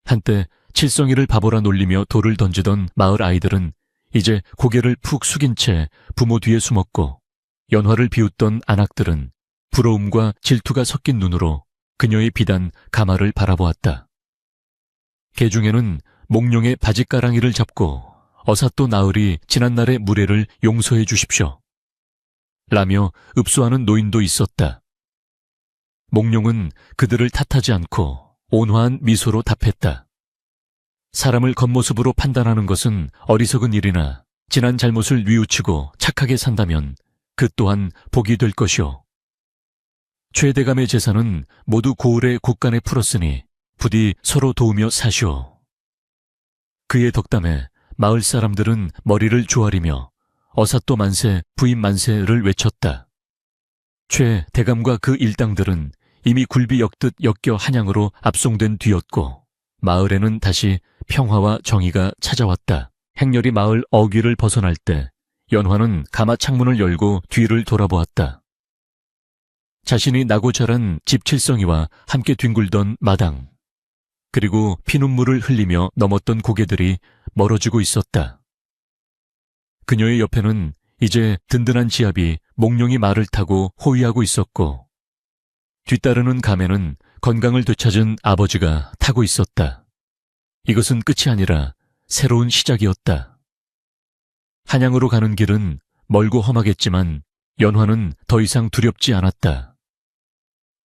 한때 칠성이를 바보라 놀리며 돌을 던지던 마을 아이들은 이제 고개를 푹 숙인 채 부모 뒤에 숨었고 연화를 비웃던 안악들은 부러움과 질투가 섞인 눈으로 그녀의 비단 가마를 바라보았다. 개 중에는 몽룡의 바짓가랑이를 잡고 어사또 나으리 지난날의 무례를 용서해 주십시오. 라며 읍소하는 노인도 있었다. 몽룡은 그들을 탓하지 않고 온화한 미소로 답했다. 사람을 겉모습으로 판단하는 것은 어리석은 일이나 지난 잘못을 뉘우치고 착하게 산다면 그 또한 복이 될 것이오. 최대감의 재산은 모두 고을의 곳간에 풀었으니 부디 서로 도우며 사시오. 그의 덕담에 마을 사람들은 머리를 조아리며 어사또 만세, 부인 만세를 외쳤다. 최 대감과 그 일당들은 이미 굴비 엮듯 엮여 한양으로 압송된 뒤였고 마을에는 다시 평화와 정의가 찾아왔다. 행렬이 마을 어귀를 벗어날 때 연화는 가마 창문을 열고 뒤를 돌아보았다. 자신이 나고 자란 집 칠성이와 함께 뒹굴던 마당, 그리고 피눈물을 흘리며 넘었던 고개들이 멀어지고 있었다. 그녀의 옆에는 이제 든든한 지압이 몽룡이 말을 타고 호위하고 있었고 뒤따르는 감에는 건강을 되찾은 아버지가 타고 있었다. 이것은 끝이 아니라 새로운 시작이었다. 한양으로 가는 길은 멀고 험하겠지만 연화는 더 이상 두렵지 않았다.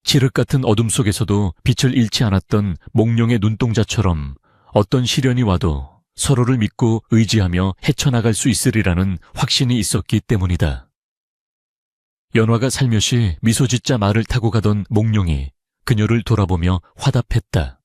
칠흑 같은 어둠 속에서도 빛을 잃지 않았던 몽룡의 눈동자처럼 어떤 시련이 와도 서로를 믿고 의지하며 헤쳐나갈 수 있으리라는 확신이 있었기 때문이다. 연화가 살며시 미소 짓자 말을 타고 가던 몽룡이 그녀를 돌아보며 화답했다.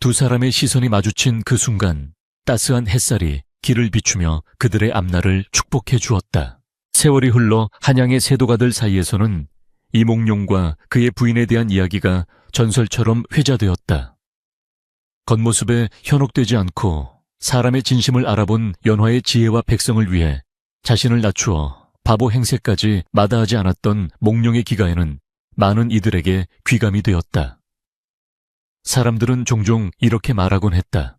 두 사람의 시선이 마주친 그 순간 따스한 햇살이 길을 비추며 그들의 앞날을 축복해 주었다. 세월이 흘러 한양의 세도가들 사이에서는 이몽룡과 그의 부인에 대한 이야기가 전설처럼 회자되었다. 겉모습에 현혹되지 않고 사람의 진심을 알아본 연화의 지혜와 백성을 위해 자신을 낮추어 바보 행세까지 마다하지 않았던 몽룡의 기가에는 많은 이들에게 귀감이 되었다. 사람들은 종종 이렇게 말하곤 했다.